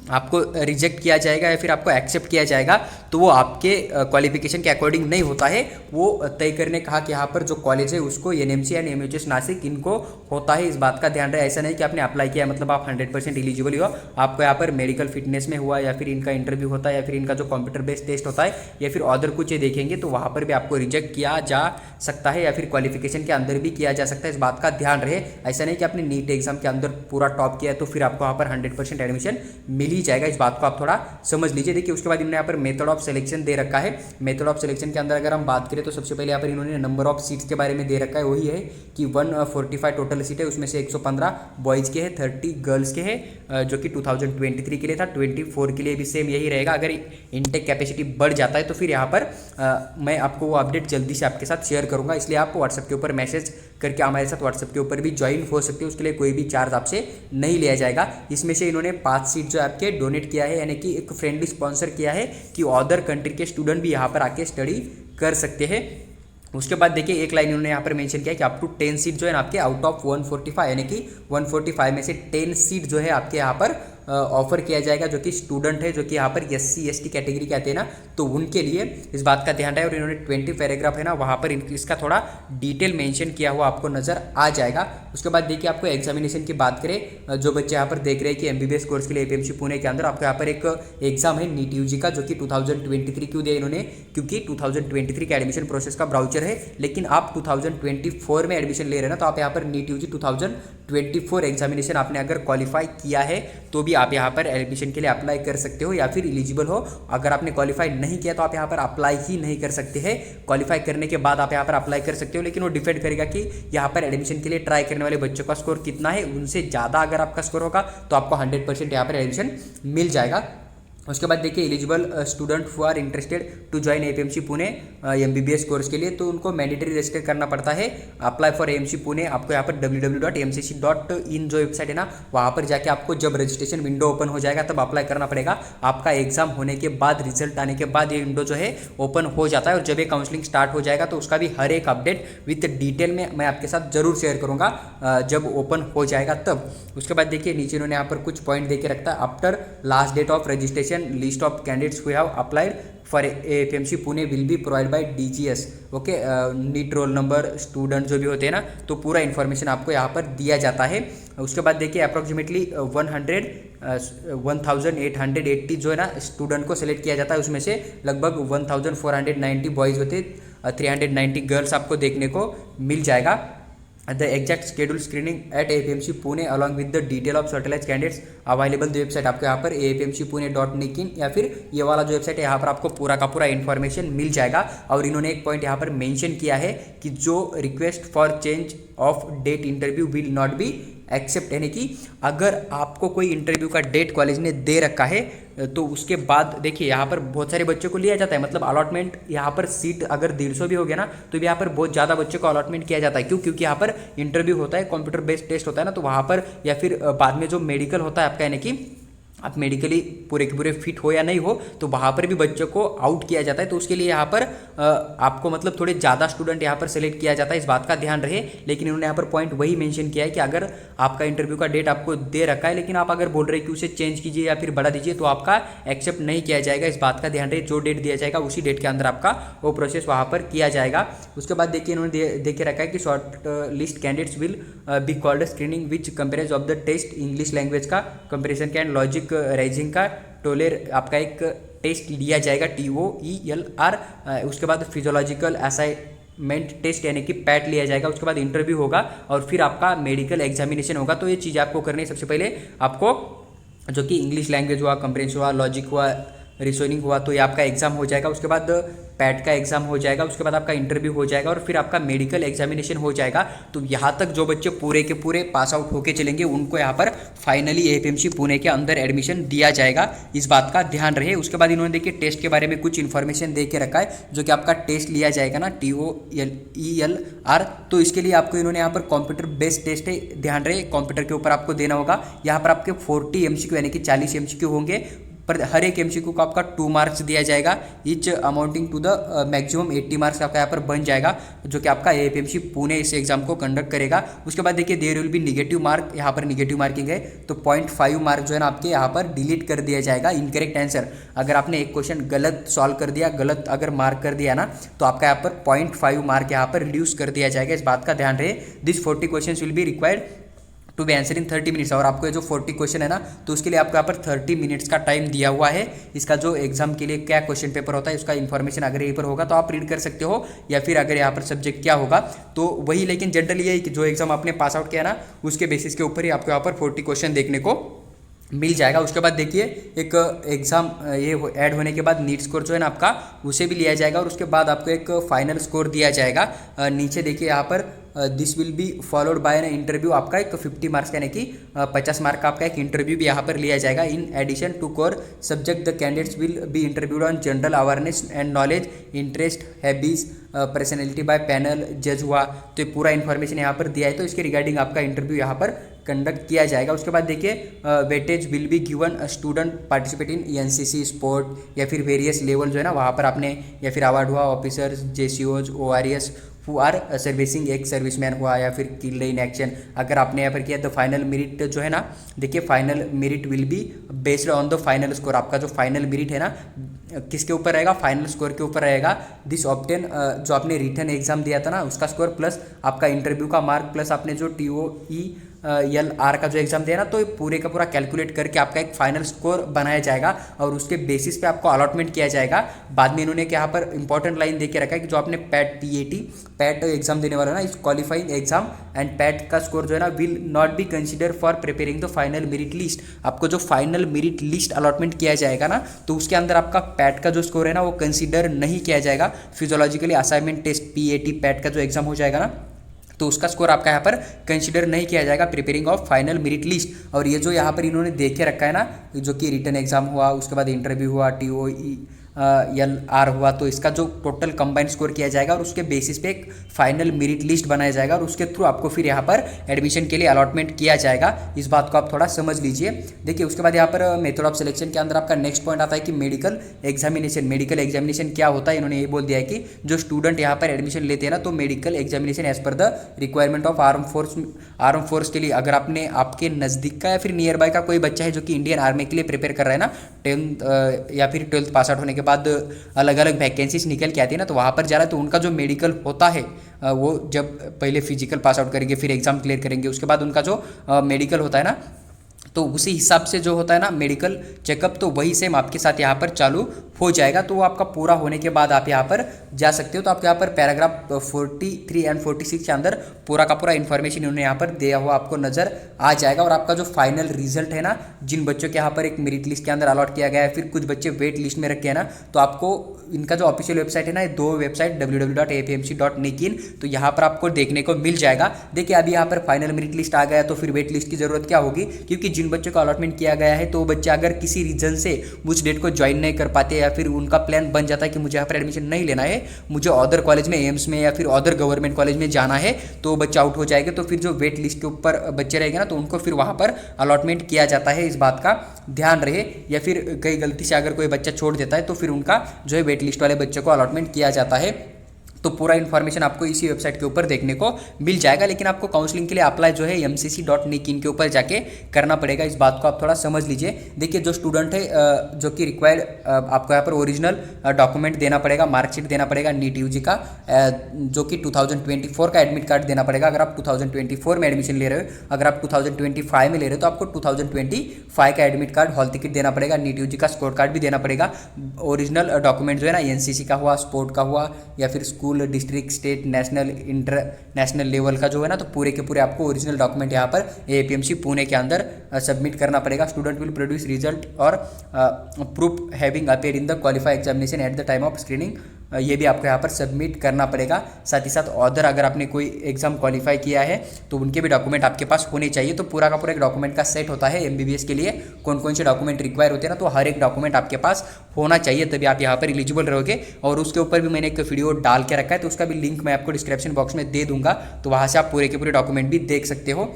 आपको रिजेक्ट किया जाएगा या फिर आपको एक्सेप्ट किया जाएगा तो वो आपके क्वालिफिकेशन के अकॉर्डिंग नहीं होता है। वो तय करने कहा कि यहाँ पर जो कॉलेज है उसको एनएमसी एंड एमयूएचएस नासिक इनको होता है, इस बात का ध्यान रहे। ऐसा नहीं कि आपने अप्लाई किया मतलब आप 100% एलिजिबल ही हो, आपको यहाँ पर मेडिकल फिटनेस में हुआ या फिर इनका इंटरव्यू होता है या फिर इनका जो कंप्यूटर बेस्ड टेस्ट होता है या फिर अदर कुछ देखेंगे तो वहाँ पर भी आपको रिजेक्ट किया जा सकता है या फिर क्वालिफिकेशन के अंदर भी किया जा सकता है, इस बात का ध्यान रहे। ऐसा नहीं कि आपने नीट एग्जाम के अंदर पूरा टॉप किया है तो फिर आपको यहाँ पर 100% एडमिशन मिल ही जाएगा, इस बात को आप थोड़ा समझ लीजिए। देखिए उसके बाद इन्होंने यहाँ पर मेथड ऑफ सिलेक्शन दे रखा है। मेथड ऑफ सिलेक्शन के अंदर अगर हम बात करें तो सबसे पहले यहाँ पर इन्होंने नंबर ऑफ सीट्स के बारे में दे रखा है, वही है कि 145 टोटल सीट है, उसमें से 115 बॉयज़ के है, 30 गर्ल्स के है, जो कि 2023 के लिए था। 24 के लिए भी सेम यही रहेगा। अगर इनटेक कैपेसिटी बढ़ जाता है तो फिर यहाँ पर मैं आपको वो अपडेट जल्दी से आपके साथ शेयर करूँगा, इसलिए आप व्हाट्सएप के ऊपर मैसेज करके हमारे साथ व्हाट्सएप के ऊपर भी ज्वाइन हो सकते हो, उसके लिए कोई भी चार्ज आपसे नहीं लिया जाएगा। इसमें से इन्होंने 5 सीट जो आपके डोनेट किया है, यानी कि एक फ्रेंडली स्पॉन्सर किया है कि अदर कंट्री के स्टूडेंट भी यहाँ पर आके स्टडी कर सकते हैं। उसके बाद देखिए एक लाइन इन्होंने यहाँ पर मेंशन किया कि अप टू 10 सीट जो है ना आपके आउट ऑफ 145, यानी कि 145 में से 10 सीट जो है आपके यहाँ पर ऑफर किया जाएगा जो कि स्टूडेंट है, जो कि यहाँ पर SC ST कैटेगरी कहते हैं ना, तो उनके लिए इस बात का ध्यान रहे। और इन्होंने 20 पैराग्राफ है ना वहाँ पर इसका थोड़ा डिटेल मेंशन किया हुआ आपको नजर आ जाएगा। उसके बाद देखिए आपको एग्जामिनेशन की बात करें, जो बच्चे यहाँ पर देख रहे हैं कि MBBS कोर्स के लिए APMC पुणे के अंदर आपको यहाँ पर एक एग्जाम है नीट यूजी का, जो कि 2023 क्यों दिया इन्होंने, क्योंकि 2023 का एडमिशन प्रोसेस का ब्राउचर है, लेकिन आप 2024 में एडमिशन ले रहे हैं ना तो आप यहाँ पर नीट यूजी 2024 एग्जामिनेशन आपने अगर क्वालिफाई किया है तो भी आप यहाँ पर एडमिशन के लिए अप्लाई कर सकते हो या फिर एलिजिबल हो। अगर आपने क्वालिफाई नहीं किया तो आप यहाँ पर अप्लाई ही नहीं कर सकते हैं। क्वालिफाई करने के बाद आप यहाँ पर अप्लाई कर सकते हो, लेकिन वो डिपेंड करेगा कि यहाँ पर एडमिशन के लिए ट्राई करने वाले बच्चों का स्कोर कितना है। उनसे ज़्यादा अगर आपका स्कोर होगा तो आपको 100% यहाँ पर एडमिशन मिल जाएगा। उसके बाद देखिए eligible student who are interested to join APMC Pune MBBS course के लिए तो उनको मैंडेटरी रजिस्टर करना पड़ता है। अप्लाई फॉर AMC पुणे आपको यहाँ पर www.mcc.in जो वेबसाइट है ना वहाँ पर जाके आपको जब रजिस्ट्रेशन विंडो ओपन हो जाएगा तब अप्लाई करना पड़ेगा। आपका एग्जाम होने के बाद रिजल्ट आने के बाद ये विंडो जो है ओपन हो जाता है और जब ये काउंसलिंग स्टार्ट हो जाएगा तो उसका भी हर एक अपडेट विथ डिटेल में मैं आपके साथ जरूर शेयर करूँगा जब ओपन हो जाएगा तब। उसके बाद देखिए नीचे इन्होंने यहाँ पर कुछ पॉइंट दे के रखता है। After last date of registration list of candidates who have applied for APMC Pune will be provided by DGS, okay, NEET roll number student जो भी होते हैं ना तो पूरा इन्फॉर्मेशन आपको यहाँ पर दिया जाता है। उसके बाद देखिए अप्रॉक्सीमेटली 1880 जो है ना स्टूडेंट को सेलेक्ट किया जाता है, उसमें से लगभग 1490 बॉयज़ होते, 390 गर्ल्स आपको देखने को मिल जाएगा। The exact schedule screening at APMC Pune along with the detail of shortlisted candidates available the website आपको यहाँ पर apmcpune.in या फिर ये वाला जो वेबसाइट है यहाँ पर आपको पूरा का पूरा इन्फॉर्मेशन मिल जाएगा। और इन्होंने एक पॉइंट यहाँ पर मेंशन किया है कि जो request for change of date interview will not be accept, यानी कि अगर आपको कोई इंटरव्यू का डेट कॉलेज ने दे रखा है तो उसके बाद देखिए यहाँ पर बहुत सारे बच्चों को लिया जाता है, मतलब अलॉटमेंट यहाँ पर सीट अगर 150 भी हो गया ना तो भी यहाँ पर बहुत ज़्यादा बच्चों को अलॉटमेंट किया जाता है। क्यों? क्योंकि यहाँ पर इंटरव्यू होता है, कंप्यूटर बेस्ड टेस्ट होता है ना, तो वहाँ पर या फिर बाद में जो मेडिकल होता है आपका, यानी कि आप मेडिकली पूरे के पूरे फिट हो या नहीं हो, तो वहाँ पर भी बच्चों को आउट किया जाता है। तो उसके लिए यहाँ पर आपको मतलब थोड़े ज़्यादा स्टूडेंट यहाँ पर सेलेक्ट किया जाता है, इस बात का ध्यान रहे। लेकिन इन्होंने यहाँ पर पॉइंट वही मेंशन किया है कि अगर आपका इंटरव्यू का डेट आपको दे रखा है, लेकिन आप अगर बोल रहे हैं कि उसे चेंज कीजिए या फिर बढ़ा दीजिए, तो आपका एक्सेप्ट नहीं किया जाएगा, इस बात का ध्यान रहे। जो डेट दिया जाएगा उसी डेट के अंदर आपका वो प्रोसेस वहाँ पर किया जाएगा। उसके बाद देखिए इन्होंने देखे रखा है कि short list candidates will be called screening which comprises of the test English language का, कंपेरिजन का एंड लॉजिक राइजिंग का टोलेर आपका एक टेस्ट लिया जाएगा TOELR। उसके बाद फिजियोलॉजिकल असाइनमेंट टेस्ट यानी कि पैट लिया जाएगा। उसके बाद इंटरव्यू होगा और फिर आपका मेडिकल एग्जामिनेशन होगा। तो ये चीज़ आपको करनी है। सबसे पहले आपको जो कि इंग्लिश लैंग्वेज हुआ, कंप्रेंशन हुआ, लॉजिक हुआ, रीजनिंग हुआ, तो ये आपका एग्जाम हो जाएगा। उसके बाद पैट का एग्जाम हो जाएगा। उसके बाद आपका इंटरव्यू हो जाएगा और फिर आपका मेडिकल एग्जामिनेशन हो जाएगा। तो यहाँ तक जो बच्चे पूरे के पूरे पास आउट होके चलेंगे उनको यहाँ पर फाइनली APMC पुणे के अंदर एडमिशन दिया जाएगा, इस बात का ध्यान रहे। उसके बाद इन्होंने देखिए टेस्ट के बारे में कुछ इन्फॉर्मेशन दे के रखा है, जो कि आपका टेस्ट लिया जाएगा ना TOELR। तो इसके लिए आपको इन्होंने यहाँ पर कंप्यूटर बेस्ड टेस्ट है, ध्यान रहे कंप्यूटर के ऊपर आपको देना होगा। यहाँ पर आपके 40 MCQ यानी कि 40 MCQ होंगे, पर हर एक MCQ को आपका 2 मार्क्स दिया जाएगा, each amounting to the maximum 80 marks आपका यहाँ पर बन जाएगा, जो कि आपका APMC पुणे इस एग्जाम को कंडक्ट करेगा। उसके बाद देखिए there will be negative mark, यहाँ पर नेगेटिव मार्किंग है, तो 0.5 मार्क जो है ना आपके यहाँ पर डिलीट कर दिया जाएगा। इनकरेक्ट आंसर, अगर आपने एक क्वेश्चन गलत सॉल्व कर दिया, गलत अगर मार्क कर दिया ना, तो आपका यहाँ पर 0.5 मार्क यहाँ पर रिड्यूस कर दिया जाएगा, इस बात का ध्यान रहे। This 40 question will be required to be answer in 30 minutes. और आपको जो 40 क्वेश्चन है ना, तो उसके लिए आपको यहाँ पर 30 मिनट्स का टाइम दिया हुआ है। इसका जो एग्जाम के लिए क्या क्वेश्चन पेपर होता है, उसका इन्फॉर्मेशन अगर यहीं पर होगा तो आप रीड कर सकते हो, या फिर अगर यहाँ पर सब्जेक्ट क्या होगा तो वही। लेकिन जनरली यही कि जो एग्जाम आपने पास आउट किया ना, उसके बेसिस के ऊपर ही आपको यहाँ पर 40 क्वेश्चन देखने को मिल जाएगा। उसके बाद देखिए एक एग्ज़ाम ये ऐड होने के बाद नीट स्कोर जो है ना आपका, उसे भी लिया जाएगा और उसके बाद आपको एक फाइनल स्कोर दिया जाएगा। नीचे देखिए यहाँ पर this will be followed by an interview, आपका एक 50 मार्क्स यानी कि 50 मार्क का आपका एक इंटरव्यू भी यहाँ पर लिया जाएगा। In addition to core subject the candidates will be interviewed on general awareness and knowledge, interest, habits, personality by panel जज हुआ, तो ये पूरा इन्फॉर्मेशन यहाँ पर दिया है। तो इसके रिगार्डिंग आपका इंटरव्यू यहाँ पर कंडक्ट किया जाएगा। उसके बाद देखिए weightage will be given student participate in NCC sport या फिर वेरियस लेवल जो है ना वहाँ पर आपने, या फिर अवार्ड हुआ, officers, JCOs, ORS who are servicing, एक सर्विसमैन हुआ, या फिर किल्ड इन एक्शन अगर आपने यहाँ पर किया। तो फाइनल मेरिट जो है ना, देखिए final merit will be based on the final score. आपका जो फाइनल मेरिट है ना किसके ऊपर रहेगा, फाइनल स्कोर के ऊपर रहेगा। दिस ऑब्टेन जो आपने रिटर्न एग्जाम दिया था ना उसका स्कोर, प्लस आपका इंटरव्यू का मार्क, प्लस आपने जो TOELR का जो एग्जाम दिया ना, तो ये पूरे का पूरा कैलकुलेट करके आपका एक फाइनल स्कोर बनाया जाएगा और उसके बेसिस पे आपको अलॉटमेंट किया जाएगा। बाद में इन्होंने यहाँ पर इंपॉर्टेंट लाइन दे के रखा है कि जो आपने पैट एग्जाम देने वाला ना, इस क्वालिफाइंग एग्जाम एंड पैट का स्कोर जो है ना will not be consider for preparing the final merit list. आपको जो फाइनल मेरिट लिस्ट अलॉटमेंट किया जाएगा ना, तो उसके अंदर आपका पैट का जो स्कोर है ना वो कंसिडर नहीं किया जाएगा। Physiologically assignment test PAT PAT का जो एग्जाम हो जाएगा ना, तो उसका स्कोर आपका यहाँ पर कंसिडर नहीं किया जाएगा preparing of final merit list. और ये जो यहाँ पर इन्होंने देखे रखा है ना, जो कि रिटर्न एग्जाम हुआ, उसके बाद इंटरव्यू हुआ, TOELR हुआ, तो इसका जो टोटल कंबाइंड स्कोर किया जाएगा और उसके बेसिस पे एक फाइनल मेरिट लिस्ट बनाया जाएगा और उसके थ्रू आपको फिर यहाँ पर एडमिशन के लिए अलॉटमेंट किया जाएगा। इस बात को आप थोड़ा समझ लीजिए। देखिए उसके बाद यहाँ पर मेथड ऑफ सिलेक्शन के अंदर आपका नेक्स्ट पॉइंट आता है कि मेडिकल एग्जामिनेशन। मेडिकल एग्जामिनेशन क्या होता है, इन्होंने ये बोल दिया है कि जो स्टूडेंट यहाँ पर एडमिशन लेते हैं ना, तो medical examination as per the requirement of arm force के लिए, अगर आपने आपके नज़दीक का या फिर नियर बाय का कोई बच्चा है जो कि इंडियन आर्मी के लिए प्रिपेयर कर रहा है ना, 10th या फिर 12th पास आउट होने के बाद अलग अलग वैकेंसीज निकल के आती है ना, तो वहाँ पर जा रहा है, तो उनका जो मेडिकल होता है वो जब पहले फिजिकल पास आउट करेंगे, फिर एग्जाम क्लियर करेंगे, उसके बाद उनका जो मेडिकल होता है ना, तो उसी हिसाब से जो होता है ना मेडिकल चेकअप, तो वही सेम आपके साथ यहाँ पर चालू हो जाएगा। तो वो आपका पूरा होने के बाद आप यहाँ पर जा सकते हो। तो आपके यहाँ पर पैराग्राफ 43 एंड 46 के अंदर पूरा का पूरा इन्फॉर्मेशन इन्होंने यहाँ पर दिया हुआ आपको नजर आ जाएगा। और आपका जो फाइनल रिजल्ट है ना, जिन बच्चों के यहाँ पर एक मेरिट लिस्ट के अंदर अलॉट किया गया है, फिर कुछ बच्चे वेट लिस्ट में रखे हैं ना, तो आपको इनका जो ऑफिशियल वेबसाइट है ना, 2 वेबसाइट www.apmc.in, तो यहाँ पर आपको देखने को मिल जाएगा। देखिए अभी यहाँ पर फाइनल मेरिट लिस्ट आ गया, तो फिर वेट लिस्ट की जरूरत क्या होगी, क्योंकि जिन बच्चों को अलॉटमेंट किया गया है तो वो बच्चे अगर किसी रीजन से उस डेट को ज्वाइन नहीं कर पाते या फिर उनका प्लान बन जाता है कि मुझे यहाँ पर एडमिशन नहीं लेना है, मुझे अदर कॉलेज में, एम्स में या फिर अदर गवर्नमेंट कॉलेज में जाना है, तो बच्चा आउट हो जाएगा। तो फिर जो वेट लिस्ट के ऊपर बच्चे रहेंगे ना, तो उनको फिर वहाँ पर अलॉटमेंट किया जाता है, इस बात का ध्यान रहे। या फिर कई गलती से अगर कोई बच्चा छोड़ देता है तो फिर उनका जो है वेट लिस्ट वाले बच्चे को अलॉटमेंट किया जाता है। तो पूरा इन्फॉर्मेशन आपको इसी वेबसाइट के ऊपर देखने को मिल जाएगा। लेकिन आपको काउंसलिंग के लिए अप्लाई जो है mcc.nic इन के ऊपर जाके करना पड़ेगा, इस बात को आप थोड़ा समझ लीजिए। देखिए जो स्टूडेंट है जो कि रिक्वायर्ड आपको यहाँ पर ओरिजिनल डॉक्यूमेंट देना पड़ेगा, मार्कशीट देना पड़ेगा नीट यूजी का, जो कि 2024 का एडमिट कार्ड देना पड़ेगा अगर आप 2024 में एडमिशन ले रहे हो। अगर आप 2025 में ले रहे हो तो आपको 2025 का एडमिट कार्ड, हॉल टिकट देना पड़ेगा, नीट यूजी का स्कोर कार्ड भी देना पड़ेगा। ओरिजिनल डॉक्यूमेंट जो है ना, एनसीसी का हुआ, स्पोर्ट का हुआ, या फिर school, district, state, national, international level का जो है ना, तो पूरे के पूरे आपको ओरिजिनल डॉक्यूमेंट यहाँ पर एपीएमसी पुणे के अंदर सबमिट करना पड़ेगा। स्टूडेंट विल प्रोड्यूस रिजल्ट और proof having appear in the qualify examination eight the time of screening, ये भी आपको यहाँ पर सबमिट करना पड़ेगा। साथ ही साथ अदर अगर आपने कोई एग्जाम क्वालिफाई किया है तो उनके भी डॉक्यूमेंट आपके पास होने चाहिए। तो पूरा का पूरा एक डॉक्यूमेंट का सेट होता है एमबीबीएस के लिए, कौन कौन से डॉक्यूमेंट रिक्वायर होते हैं ना, तो हर एक डॉक्यूमेंट आपके पास होना चाहिए, तभी आप यहाँ पर एलिजिबल रहोगे। और उसके ऊपर भी मैंने एक वीडियो डाल के रखा है, तो उसका भी लिंक मैं आपको डिस्क्रिप्शन बॉक्स में दे दूंगा, तो वहाँ से आप पूरे के पूरे डॉक्यूमेंट भी देख सकते हो।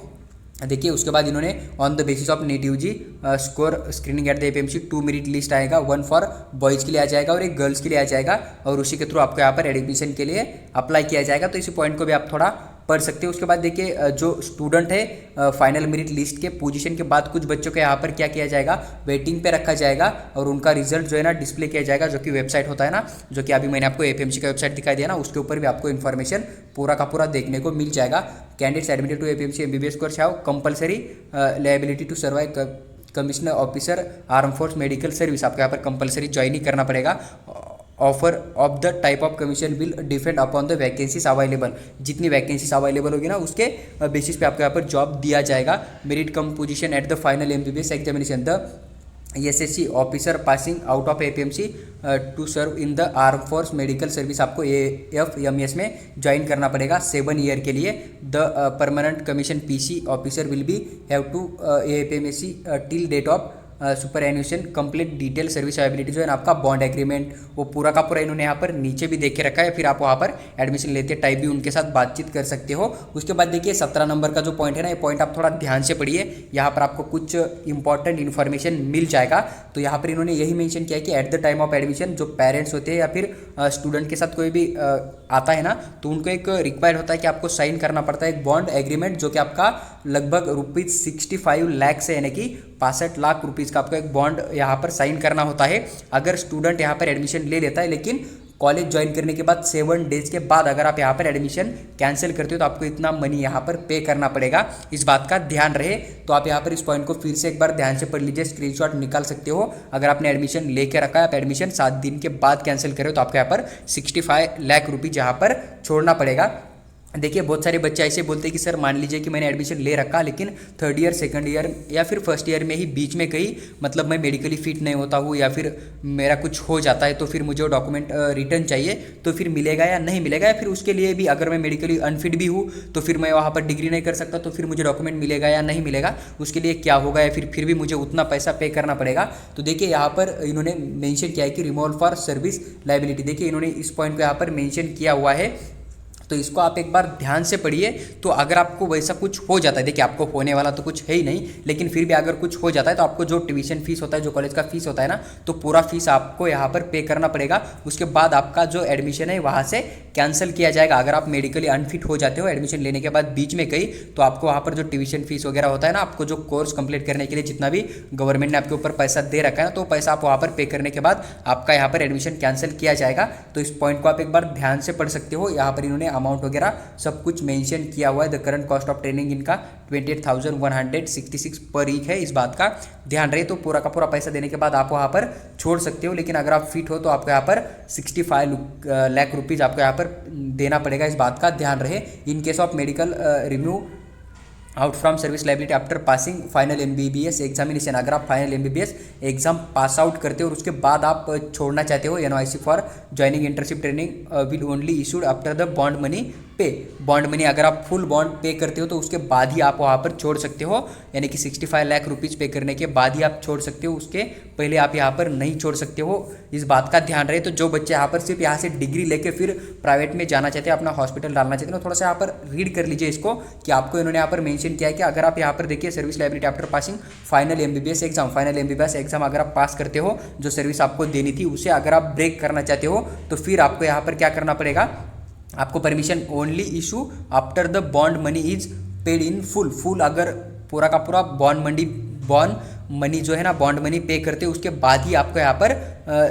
देखिए उसके बाद इन्होंने on the basis of NEET UG score screening at the APMC 2 merit list आएगा, 1 फॉर बॉयज़ के लिए आ जाएगा और एक गर्ल्स के लिए आ जाएगा, और उसी के थ्रू आपको यहाँ पर एडमिशन के लिए अप्लाई किया जाएगा। तो इसी पॉइंट को भी आप थोड़ा पढ़ सकते हो। उसके बाद देखिए जो स्टूडेंट है फाइनल मेरिट लिस्ट के पोजीशन के बाद कुछ बच्चों को यहाँ पर क्या किया जाएगा, वेटिंग पे रखा जाएगा और उनका रिजल्ट जो है ना डिस्प्ले किया जाएगा, जो कि वेबसाइट होता है ना, जो कि अभी मैंने आपको एपीएमसी का वेबसाइट दिखाई दिया ना, उसके ऊपर भी आपको इन्फॉर्मेशन पूरा का पूरा देखने को मिल जाएगा। Candidates admitted to APMC MBBS course have compulsory liability to survive commissioner officer arm force medical service, आपको यहाँ पर कंपलसरी ज्वाइन ही करना पड़ेगा। Offer of the type of commission will depend upon the vacancies available, जितनी vacancies available होगी ना उसके बेसिस पे आपको यहाँ पर जॉब दिया जाएगा। Merit cum position at the final MBBS examination, the SSC officer passing out of APMC to serve in the arm force medical service, आपको AFMS में ज्वाइन करना पड़ेगा 7 ईयर के लिए। The permanent commission PC officer will be have to AFMSC till date of superannuation complete detail serviceability, जो है ना आपका बॉन्ड एग्रीमेंट, वो पूरा का पूरा इन्होंने यहाँ पर नीचे भी देख के रखा है। फिर आप वहाँ पर एडमिशन लेते टाइप भी उनके साथ बातचीत कर सकते हो। उसके बाद देखिए 17 नंबर का जो पॉइंट है ना, ये पॉइंट आप थोड़ा ध्यान से पढ़िए, यहाँ पर आपको कुछ इंपॉर्टेंट इन्फॉर्मेशन मिल जाएगा। तो यहाँ पर इन्होंने यही मेंशन किया है कि eight the time of admission जो पेरेंट्स होते हैं या फिर स्टूडेंट के साथ कोई भी आता है ना, तो उनको एक रिक्वायर्ड होता है कि आपको साइन करना पड़ता है एक बॉन्ड एग्रीमेंट, जो कि आपका लगभग ₹65 लाख से, यानी कि 65 लाख रुपीज़ का आपको एक बॉन्ड यहाँ पर साइन करना होता है। अगर स्टूडेंट यहाँ पर एडमिशन ले लेता है, लेकिन कॉलेज ज्वाइन करने के बाद 7 डेज के बाद अगर आप यहाँ पर एडमिशन कैंसिल करते हो तो आपको इतना मनी यहाँ पर पे करना पड़ेगा, इस बात का ध्यान रहे। तो आप यहाँ पर इस पॉइंट को फिर से एक बार ध्यान से पढ़ लीजिए, स्क्रीनशॉट निकाल सकते हो। अगर आपने एडमिशन लेके रखा है, आप एडमिशन 7 दिन के बाद कैंसिल करो तो आपको यहाँ पर 65 लाख रुपीज़ यहाँ पर छोड़ना पड़ेगा। देखिए बहुत सारे बच्चे ऐसे बोलते हैं कि सर मान लीजिए कि मैंने एडमिशन ले रखा, लेकिन 3rd ईयर, 2nd ईयर या फिर 1st ईयर में ही बीच में कहीं मतलब मैं मेडिकली फिट नहीं होता हूँ या फिर मेरा कुछ हो जाता है, तो फिर मुझे वो डॉक्यूमेंट रिटर्न चाहिए, तो फिर मिलेगा या नहीं मिलेगा, या फिर उसके लिए भी अगर मैं मेडिकली अनफिट भी हूँ तो फिर मैं वहाँ पर डिग्री नहीं कर सकता, तो फिर मुझे डॉक्यूमेंट मिलेगा या नहीं मिलेगा, उसके लिए क्या होगा, या फिर भी मुझे उतना पैसा पे करना पड़ेगा। तो देखिए यहाँ पर इन्होंने मेंशन किया है कि रिमूवल फॉर सर्विस लायबिलिटी, देखिए इन्होंने इस पॉइंट को यहाँ पर मेंशन किया हुआ है, तो इसको आप एक बार ध्यान से पढ़िए। तो अगर आपको वैसा कुछ हो जाता है, देखिए आपको होने वाला तो कुछ है ही नहीं, लेकिन फिर भी अगर कुछ हो जाता है तो आपको जो ट्यूशन फीस होता है, जो कॉलेज का फीस होता है ना, तो पूरा फीस आपको यहाँ पर पे करना पड़ेगा। उसके बाद आपका जो एडमिशन है वहाँ से कैंसिल किया जाएगा। अगर आप मेडिकली अनफिट हो जाते हो एडमिशन लेने के बाद बीच में कहीं, तो आपको वहाँ पर जो ट्यूशन फीस वगैरह होता है ना, आपको जो कोर्स कंप्लीट करने के लिए जितना भी गवर्नमेंट ने आपके ऊपर पैसा दे रखा है ना, तो पैसा आप वहाँ पर पे करने के बाद आपका यहाँ पर एडमिशन कैंसिल किया जाएगा। तो इस पॉइंट को आप एक बार ध्यान से पढ़ सकते हो। यहाँ पर इन्होंने अमाउंट वगैरह सब कुछ मेंशन किया हुआ है। The current cost of training इनका 28,166 पर वीक है, इस बात का ध्यान रहे। तो पूरा का पूरा पैसा देने के बाद आप वहाँ पर छोड़ सकते हो, लेकिन अगर आप फिट हो तो आपको यहाँ पर 65 लाख रुपीज़ आपको यहाँ पर देना पड़ेगा, इस बात का ध्यान रहे। इन case of medical रिम्यू out from service liability after passing final MBBS examination, अगर आप final MBBS exam pass out करते हो और उसके बाद आप छोड़ना चाहते हो, NOIC for joining internship training will only issued after the bond money पे बॉन्ड मनी अगर आप फुल बॉन्ड पे करते हो तो उसके बाद ही आप वहाँ पर छोड़ सकते हो, यानी कि 65 लाख रुपीज़ पे करने के बाद ही आप छोड़ सकते हो, उसके पहले आप यहाँ पर नहीं छोड़ सकते हो। इस बात का ध्यान रहे। तो जो बच्चे यहाँ पर सिर्फ यहाँ से डिग्री लेके फिर प्राइवेट में जाना चाहते हैं, अपना हॉस्पिटल डालना चाहते हैं, तो थोड़ा सा यहाँ पर रीड कर लीजिए इसको कि आपको इन्होंने यहाँ पर मेंशन किया है कि अगर आप यहाँ पर देखिए service liability after passing final MBBS exam अगर आप पास करते हो, जो सर्विस आपको देनी थी उसे अगर आप ब्रेक करना चाहते हो तो फिर आपको यहाँ पर क्या करना पड़ेगा, आपको permission only issue after the bond money is paid in full अगर पूरा का पूरा बॉन्ड मनी जो है ना, बॉन्ड मनी पे करते हैं उसके बाद ही आपको यहाँ पर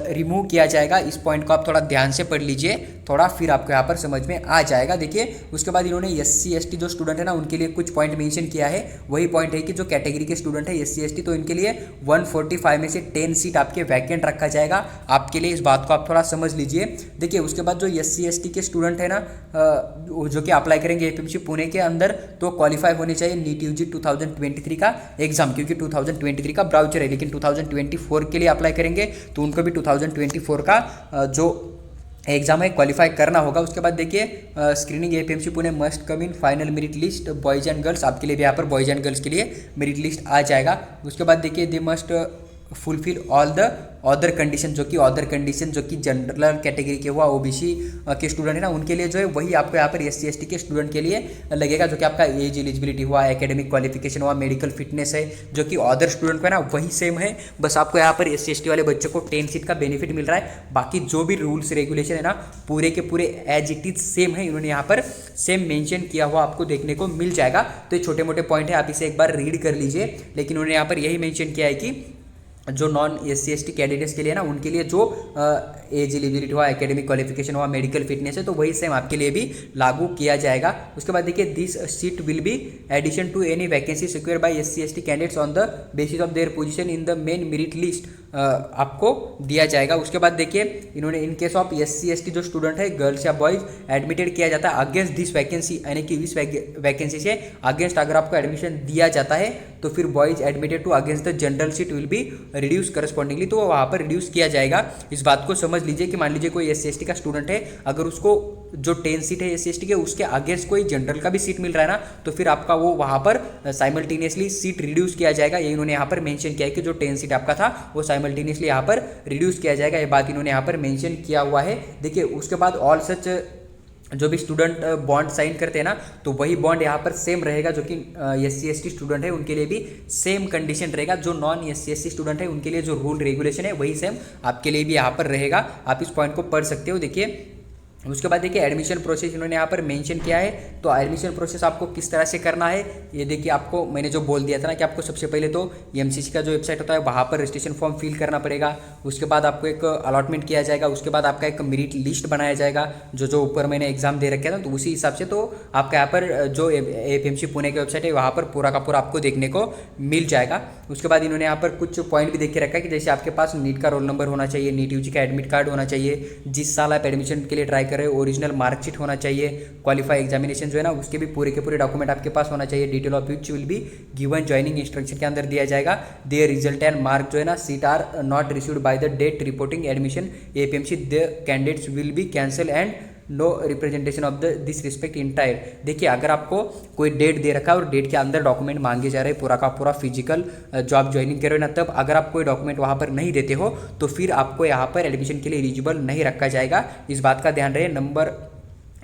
रिमूव किया जाएगा। इस पॉइंट को आप थोड़ा ध्यान से पढ़ लीजिए थोड़ा, फिर आपको यहाँ पर समझ में आ जाएगा। देखिए उसके बाद इन्होंने SC ST जो स्टूडेंट है ना उनके लिए कुछ पॉइंट मेंशन किया है। वही पॉइंट है कि जो कैटेगरी के स्टूडेंट है SC ST, तो इनके लिए 145 में से 10 सीट आपके वैकेंट रखा जाएगा आपके लिए। इस बात को आप थोड़ा समझ लीजिए। देखिए उसके बाद जो SC ST के स्टूडेंट है ना जो कि अप्लाई करेंगे APMC पुणे के अंदर, तो क्वालिफाई होने चाहिए नीट UG 2023 का एग्जाम, क्योंकि 2023 का ब्राउचर है, लेकिन 2024 के लिए अप्लाई करेंगे तो उनको 2024 का जो एग्जाम है क्वालिफाई करना होगा। उसके बाद देखिए screening APMC Pune must come in final merit list boys and girls, आपके लिए भी यहाँ पर बॉयज एंड गर्ल्स के लिए मेरिट लिस्ट आ जाएगा। उसके बाद देखिए they must fulfil all the other condition, जो कि जनरल कैटेगरी के हुआ OBC के स्टूडेंट है ना उनके लिए जो है वही आपको यहाँ पर SC ST के स्टूडेंट के लिए लगेगा, जो कि आपका एज एलिजिबिलिटी हुआ, एकेडमिक क्वालिफिकेशन हुआ, मेडिकल फिटनेस है, जो कि अदर स्टूडेंट को है ना वही सेम है। बस आपको यहाँ पर SC ST वाले बच्चों को 10 सीट का बेनिफिट मिल रहा है, बाकी जो भी रूल्स रेगुलेशन है ना पूरे के पूरे एज इट इज सेम है। इन्होंने यहाँ पर सेम मेंशन किया हुआ आपको देखने को मिल जाएगा। तो ये छोटे मोटे पॉइंट है, आप इसे एक बार रीड कर लीजिए। लेकिन उन्होंने यहाँ पर यही मेंशन किया है कि जो नॉन SC ST कैंडिडेट्स के लिए ना उनके लिए जो एज एलिजिबिलिटी हुआ, एकेडमिक क्वालिफिकेशन हुआ, मेडिकल फिटनेस है, तो वही सेम आपके लिए भी लागू किया जाएगा। उसके बाद देखिए this seat will be addition to any vacancy secured by SC ST candidates on the basis of their position in the main merit list आपको दिया जाएगा। उसके बाद देखिए इन्होंने in case of SC ST जो स्टूडेंट है गर्ल्स या बॉयज एडमिटेड किया जाता है अगेंस्ट दिस वैकेंसी, यानी कि इस वैकेंसी से अगेंस्ट अगर आपको एडमिशन दिया जाता है तो फिर boys admitted to against the general seat will be reduce correspondingly, तो वहाँ पर रिड्यूस किया जाएगा। इस बात को समझ लीजिए कि मान लीजिए कोई SC ST का स्टूडेंट है, अगर उसको जो 10 सीट है SC ST के उसके अगेंस्ट कोई जनरल का भी सीट मिल रहा है ना, तो फिर आपका वो वहाँ पर साइमल्टेनियसली सीट रिड्यूस किया जाएगा। ये इन्होंने यहाँ पर मेंशन किया है कि जो 10 सीट आपका था वो साइमल्टेनियसली यहाँ पर रिड्यूस किया जाएगा, ये बात इन्होंने यहाँ पर मेंशन किया हुआ है। देखिए उसके बाद ऑल सच जो भी स्टूडेंट बॉन्ड साइन करते हैं ना, तो वही बॉन्ड यहाँ पर सेम रहेगा, जो कि SC ST स्टूडेंट है उनके लिए भी सेम कंडीशन रहेगा। जो नॉन SC ST स्टूडेंट है उनके लिए जो रूल रेगुलेशन है वही सेम आपके लिए भी यहाँ पर रहेगा। आप इस पॉइंट को पढ़ सकते हो। देखिए उसके बाद देखिए एडमिशन प्रोसेस इन्होंने यहाँ पर मेंशन किया है। तो एडमिशन प्रोसेस आपको किस तरह से करना है ये देखिए, आपको मैंने जो बोल दिया था ना कि आपको सबसे पहले तो MCC का जो वेबसाइट होता है वहाँ पर रजिस्ट्रेशन फॉर्म फिल करना पड़ेगा। उसके बाद आपको एक अलॉटमेंट किया जाएगा, उसके बाद आपका एक मेरिट लिस्ट बनाया जाएगा जो ऊपर मैंने एग्जाम दे रखा था, तो उसी हिसाब से तो आपका यहाँ पर जो APMC पुणे की वेबसाइट है वहाँ पर पूरा का पूरा आपको देखने को मिल जाएगा। उसके बाद इन्होंने यहाँ पर कुछ पॉइंट भी देख के रखा है कि जैसे आपके पास नीट का रोल नंबर होना चाहिए, नीट UG का एडमिट कार्ड होना चाहिए, जिस साल आप एडमिशन के लिए ट्राई कर रहे हो ओरिजिनल मार्कशीट होना चाहिए, क्वालिफाई एग्जामिनेशन जो है ना उसके भी पूरे के पूरे डॉक्यूमेंट आपके पास होना चाहिए, detail of which will be given joining instruction के अंदर दिया जाएगा। देयर रिजल्ट एंड मार्क जो है ना seat are not received by the date reporting admission APMC the candidates will be cancel and no representation of the this respect entire. देखिए अगर आपको कोई डेट दे रखा है और डेट के अंदर डॉक्यूमेंट मांगे जा रहे हैं पूरा का पूरा फिजिकल जॉब ज्वाइनिंग कर रहे हो ना, तब अगर आप कोई डॉक्यूमेंट वहाँ पर नहीं देते हो तो फिर आपको यहाँ पर एडमिशन के लिए एलिजिबल नहीं रखा जाएगा। इस बात का ध्यान रहे।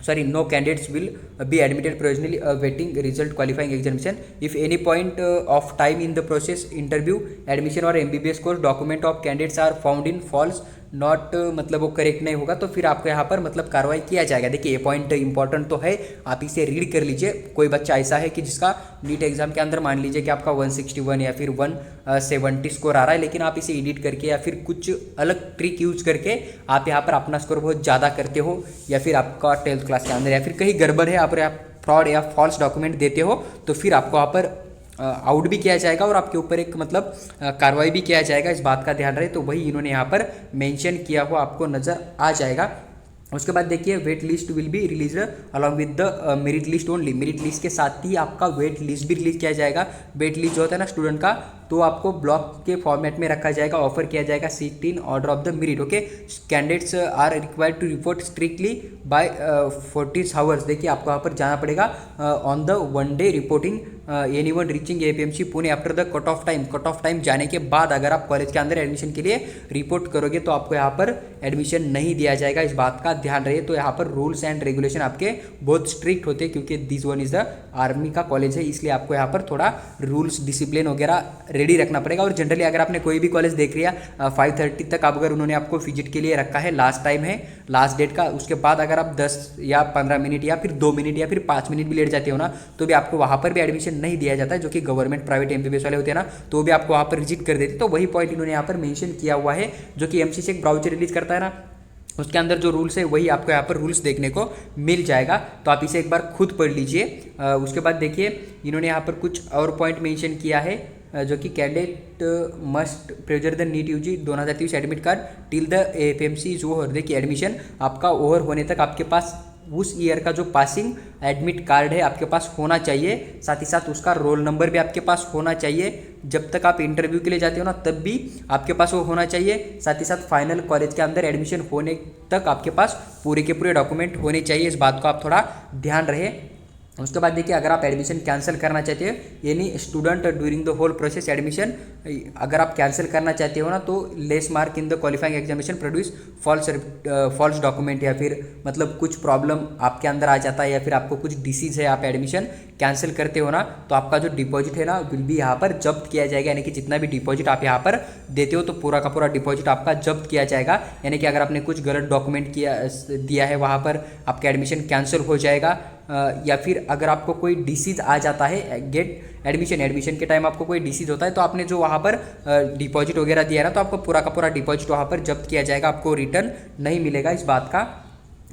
No candidates will be admitted provisionally awaiting result qualifying examination. If any point of time in the process, interview, admission or MBBS course, document of candidates are found in false, not मतलब वो correct नहीं होगा तो फिर आपको यहाँ पर मतलब कार्रवाई किया जाएगा। देखिए ये पॉइंट इंपॉर्टेंट तो है, आप इसे रीड कर लीजिए। कोई बच्चा ऐसा है कि जिसका नीट एग्जाम के अंदर मान लीजिए कि आपका 161 या फिर 170 स्कोर आ रहा है, लेकिन आप इसे एडिट करके या फिर कुछ अलग ट्रिक यूज करके आप यहाँ पर अपना स्कोर बहुत ज़्यादा करते हो, या फिर आपका 12th क्लास के अंदर या फिर कहीं गड़बड़ है, आप फ्रॉड या फॉल्स डॉक्यूमेंट देते हो, तो फिर आपको वहाँ पर आउट भी किया जाएगा और आपके ऊपर एक मतलब कार्रवाई भी किया जाएगा। इस बात का ध्यान रहे। तो वही इन्होंने यहाँ पर मेंशन किया हुआ आपको नज़र आ जाएगा। उसके बाद देखिए wait list will be release along with the merit list only. Merit list के साथ ही आपका वेट लिस्ट भी रिलीज किया जाएगा। वेट लिस्ट जो होता है ना स्टूडेंट का, तो आपको ब्लॉक के फॉर्मेट में रखा जाएगा, ऑफर किया जाएगा seat in order of the merit. Okay, candidates are required to report strictly by 40 hours. देखिए आपको यहाँ पर जाना पड़ेगा on the one day reporting anyone reaching APMC Pune after the cut off time जाने के बाद अगर आप कॉलेज के अंदर एडमिशन के लिए रिपोर्ट करोगे तो आपको यहाँ पर एडमिशन नहीं दिया जाएगा। इस बात का ध्यान रहे। तो यहाँ पर रूल्स एंड रेगुलेशन आपके बहुत स्ट्रिक्ट होते हैं, क्योंकि this one is the army का कॉलेज है, इसलिए आपको यहाँ पर थोड़ा रूल्स डिसिप्लिन वगैरह रेडी रखना पड़ेगा। और जनरली अगर आपने कोई भी कॉलेज देख लिया 5:30 तक अगर उन्होंने आपको विजिट के लिए रखा है, लास्ट टाइम है लास्ट डेट का, उसके बाद अगर आप 10 या 15 मिनट या फिर 2 मिनट या फिर 5 मिनट भी लेट जाते हो ना, तो भी आपको वहाँ पर भी एडमिशन नहीं दिया जाता है, जो कि गवर्नमेंट प्राइवेट एमबीबीएस वाले होते हैं ना, तो भी आपको वहाँ पर रिजेक्ट कर देते। तो वही पॉइंट इन्होंने यहाँ पर मेंशन किया हुआ है, जो कि एमसीसी एक ब्राउचर रिलीज करता है ना, उसके अंदर जो रूल्स है वही आपको यहाँ पर रूल्स देखने को मिल जाएगा। तो आप इसे एक बार खुद पढ़ लीजिए। उसके बाद देखिए इन्होंने यहाँ पर कुछ और पॉइंट मेंशन किया है, जो कि candidate must preserve the NEET UG 2023 admit card till the APMC is over. देखिए एडमिशन आपका ओवर होने तक आपके पास उस ईयर का जो पासिंग एडमिट कार्ड है आपके पास होना चाहिए, साथ ही साथ उसका रोल नंबर भी आपके पास होना चाहिए। जब तक आप इंटरव्यू के लिए जाते हो ना तब भी आपके पास वो होना चाहिए, साथ ही साथ फाइनल कॉलेज के अंदर एडमिशन होने तक आपके पास पूरे के पूरे डॉक्यूमेंट होने चाहिए। इस बात को आप थोड़ा ध्यान रहे। उसके बाद देखिए अगर आप एडमिशन कैंसिल करना चाहते हो, यानी student during the whole process admission अगर आप कैंसिल करना चाहते हो ना, तो less mark in the qualifying examination produce false document, या फिर मतलब कुछ प्रॉब्लम आपके अंदर आ जाता है या फिर आपको कुछ डिसीज़ है, आप एडमिशन कैंसिल करते हो ना, तो आपका जो डिपॉजिट है ना विल भी यहाँ पर जब्त किया जाएगा। यानी कि जितना भी डिपॉजिट आप यहाँ पर देते हो तो पूरा का पूरा डिपॉजिट आपका जब्त किया जाएगा। यानी कि अगर आपने कुछ गलत डॉक्यूमेंट दिया है वहाँ पर आपका एडमिशन कैंसिल हो जाएगा। या फिर अगर आपको कोई डिसीज़ आ जाता है एडमिशन के टाइम आपको कोई डिसीज़ होता है, तो आपने जो वहाँ पर डिपॉजिट वगैरह दिया है ना, तो आपको पूरा का पूरा डिपॉजिट वहाँ पर जब्त किया जाएगा, आपको रिटर्न नहीं मिलेगा। इस बात का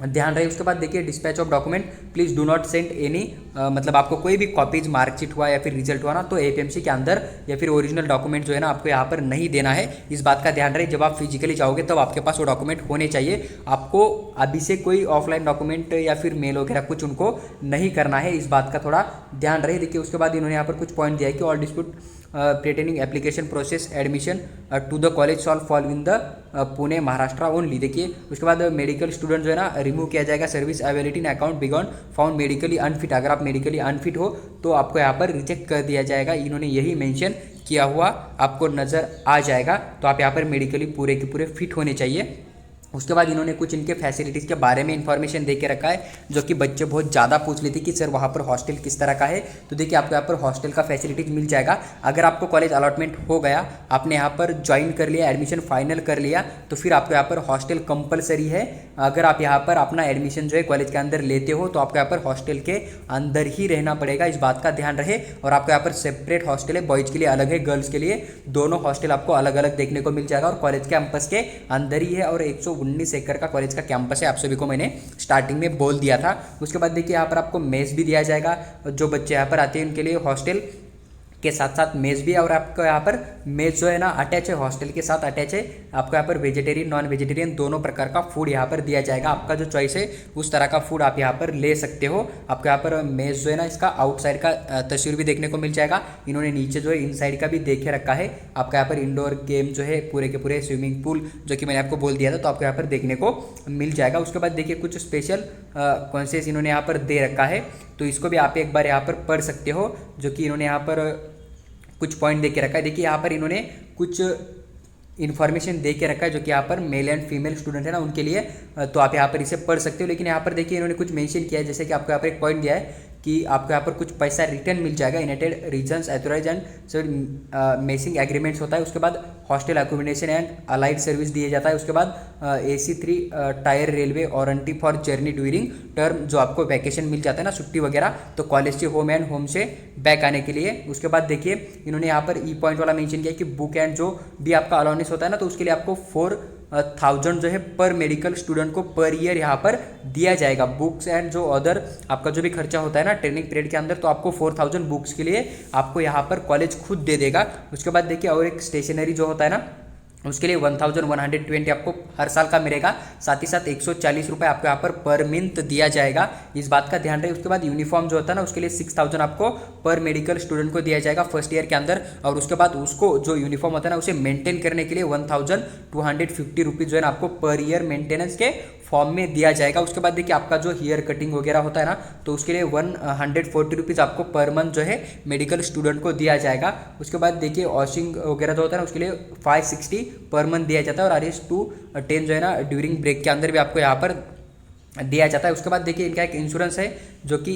ध्यान रहे। उसके बाद देखिए dispatch of document please do not send any, मतलब आपको कोई भी कॉपीज मार्कशीट हुआ या फिर रिजल्ट हुआ ना, तो एपीएमसी के अंदर या फिर ओरिजिनल डॉक्यूमेंट जो है ना आपको यहाँ पर नहीं देना है। इस बात का ध्यान रहे। जब आप फिजिकली जाओगे तब आपके पास वो डॉक्यूमेंट होने चाहिए। आपको अभी से कोई ऑफलाइन डॉक्यूमेंट या फिर मेल वगैरह कुछ उनको नहीं करना है। इस बात का थोड़ा ध्यान रहे। देखिए उसके बाद इन्होंने यहाँ पर कुछ पॉइंट दिया है कि all dispute pertaining application process admission to the college solve fall in the Pune Maharashtra only. देखिए उसके बाद मेडिकल स्टूडेंट जो है ना रिमूव किया जाएगा सर्विस अवेलेबिलिटी इन अकाउंट बिगॉन फाउंड मेडिकली अनफिट। अगर आप मेडिकली अनफिट हो तो आपको यहाँ पर रिजेक्ट कर दिया जाएगा। इन्होंने यही मेंशन किया हुआ आपको नज़र आ जाएगा। तो आप यहाँ पर मेडिकली पूरे के पूरे फिट होने चाहिए। उसके बाद इन्होंने कुछ इनके फैसिलिटीज़ के बारे में इन्फॉर्मेशन दे के रखा है, जो कि बच्चे बहुत ज़्यादा पूछ लेते कि सर वहाँ पर हॉस्टल किस तरह का है। तो देखिए आपको यहाँ पर हॉस्टल का फैसिलिटीज़ मिल जाएगा। अगर आपको कॉलेज अलॉटमेंट हो गया, आपने यहाँ पर ज्वाइन कर लिया, एडमिशन फाइनल कर लिया, तो फिर आपको यहाँ पर हॉस्टल कंपलसरी है। अगर आप यहाँ पर अपना एडमिशन जो है कॉलेज के अंदर लेते हो तो आपको यहाँ पर हॉस्टल के अंदर ही रहना पड़ेगा। इस बात का ध्यान रहे। और आपको यहाँ पर सेपरेट हॉस्टल है, बॉयज़ के लिए अलग है, गर्ल्स के लिए दोनों हॉस्टल आपको अलग अलग देखने को मिल जाएगा। और कॉलेज कैंपस के अंदर ही है और 119 एकड़ का कॉलेज का कैंपस है। आप सभी को मैंने स्टार्टिंग में बोल दिया था। उसके बाद देखिए यहाँ पर आपको मेस भी दिया जाएगा। जो बच्चे यहाँ पर आते हैं उनके लिए हॉस्टल के साथ साथ मेस भी है। और आपको यहाँ पर मेस जो है ना अटैच है, हॉस्टल के साथ अटैच है। आपको यहाँ पर वेजिटेरियन नॉन वेजिटेरियन दोनों प्रकार का फूड यहाँ पर दिया जाएगा। आपका जो चॉइस है उस तरह का फूड आप यहाँ पर ले सकते हो। आपको यहाँ पर मेस जो है ना इसका आउटसाइड का तस्वीर भी देखने को मिल जाएगा। इन्होंने नीचे जो है इनसाइड का भी देखे रखा है। आपका यहाँ पर इंडोर गेम जो है पूरे के पूरे स्विमिंग पूल जो कि मैंने आपको बोल दिया था, तो आपको यहाँ पर देखने को मिल जाएगा। उसके बाद देखिए कुछ स्पेशल कॉन्सेस इन्होंने यहाँ पर दे रखा है, तो इसको भी आप एक बार यहाँ पर पढ़ सकते हो, जो कि इन्होंने यहाँ पर कुछ पॉइंट दे के रखा है। देखिए यहाँ पर इन्होंने कुछ इन्फॉर्मेशन दे के रखा है, जो कि यहाँ पर मेल एंड फीमेल स्टूडेंट है ना उनके लिए, तो आप यहाँ पर इसे पढ़ सकते हो। लेकिन यहाँ पर देखिए इन्होंने कुछ मेंशन किया है, जैसे कि आपको यहाँ पर एक पॉइंट दिया है कि आपको यहाँ पर कुछ पैसा रिटर्न मिल जाएगा। United reasons authorise and sir messing agreements होता है। उसके बाद hostel accommodation and allied service दिए जाता है। उसके बाद AC3 tier railway warranty for journey during term, जो आपको वैकेशन मिल जाता है ना, छुट्टी वगैरह, तो कॉलेज से होम एंड होम से बैक आने के लिए। उसके बाद देखिए इन्होंने यहाँ पर ई पॉइंट वाला मेंशन किया कि बुक एंड जो भी आपका अलाउंस होता है ना, तो उसके लिए आपको 4,000 जो है पर मेडिकल स्टूडेंट को पर ईयर यहाँ पर दिया जाएगा। बुक्स एंड जो अदर आपका जो भी खर्चा होता है ना ट्रेनिंग पीरियड के अंदर, तो आपको 4,000 बुक्स के लिए आपको यहाँ पर कॉलेज खुद दे देगा। उसके बाद देखिए और एक स्टेशनरी जो होता है ना उसके लिए 1120 आपको हर साल का मिलेगा। साथ ही साथ 140 रुपये आपको यहाँ पर मंथ दिया जाएगा, इस बात का ध्यान रहे। उसके बाद यूनिफॉर्म जो होता है ना, उसके लिए 6000 आपको पर मेडिकल स्टूडेंट को दिया जाएगा फर्स्ट ईयर के अंदर। और उसके बाद उसको जो यूनिफॉर्म होता है ना, उसे मेंटेन करने के लिए 1250 रुपीज़ जो है ना आपको पर ईयर मेंटेनेंस के फॉर्म में दिया जाएगा। उसके बाद देखिए आपका जो हेयर कटिंग वगैरह होता है ना, तो उसके लिए 140 रुपीज़ आपको पर मंथ जो है मेडिकल स्टूडेंट को दिया जाएगा। उसके बाद देखिए वॉशिंग वगैरह जो होता है ना, उसके लिए 560 पर मंथ दिया जाता है। और RS 210 जो है ना ड्यूरिंग ब्रेक के अंदर भी आपको यहाँ पर दिया जाता है। उसके बाद देखिए इनका एक इंश्योरेंस है, जो कि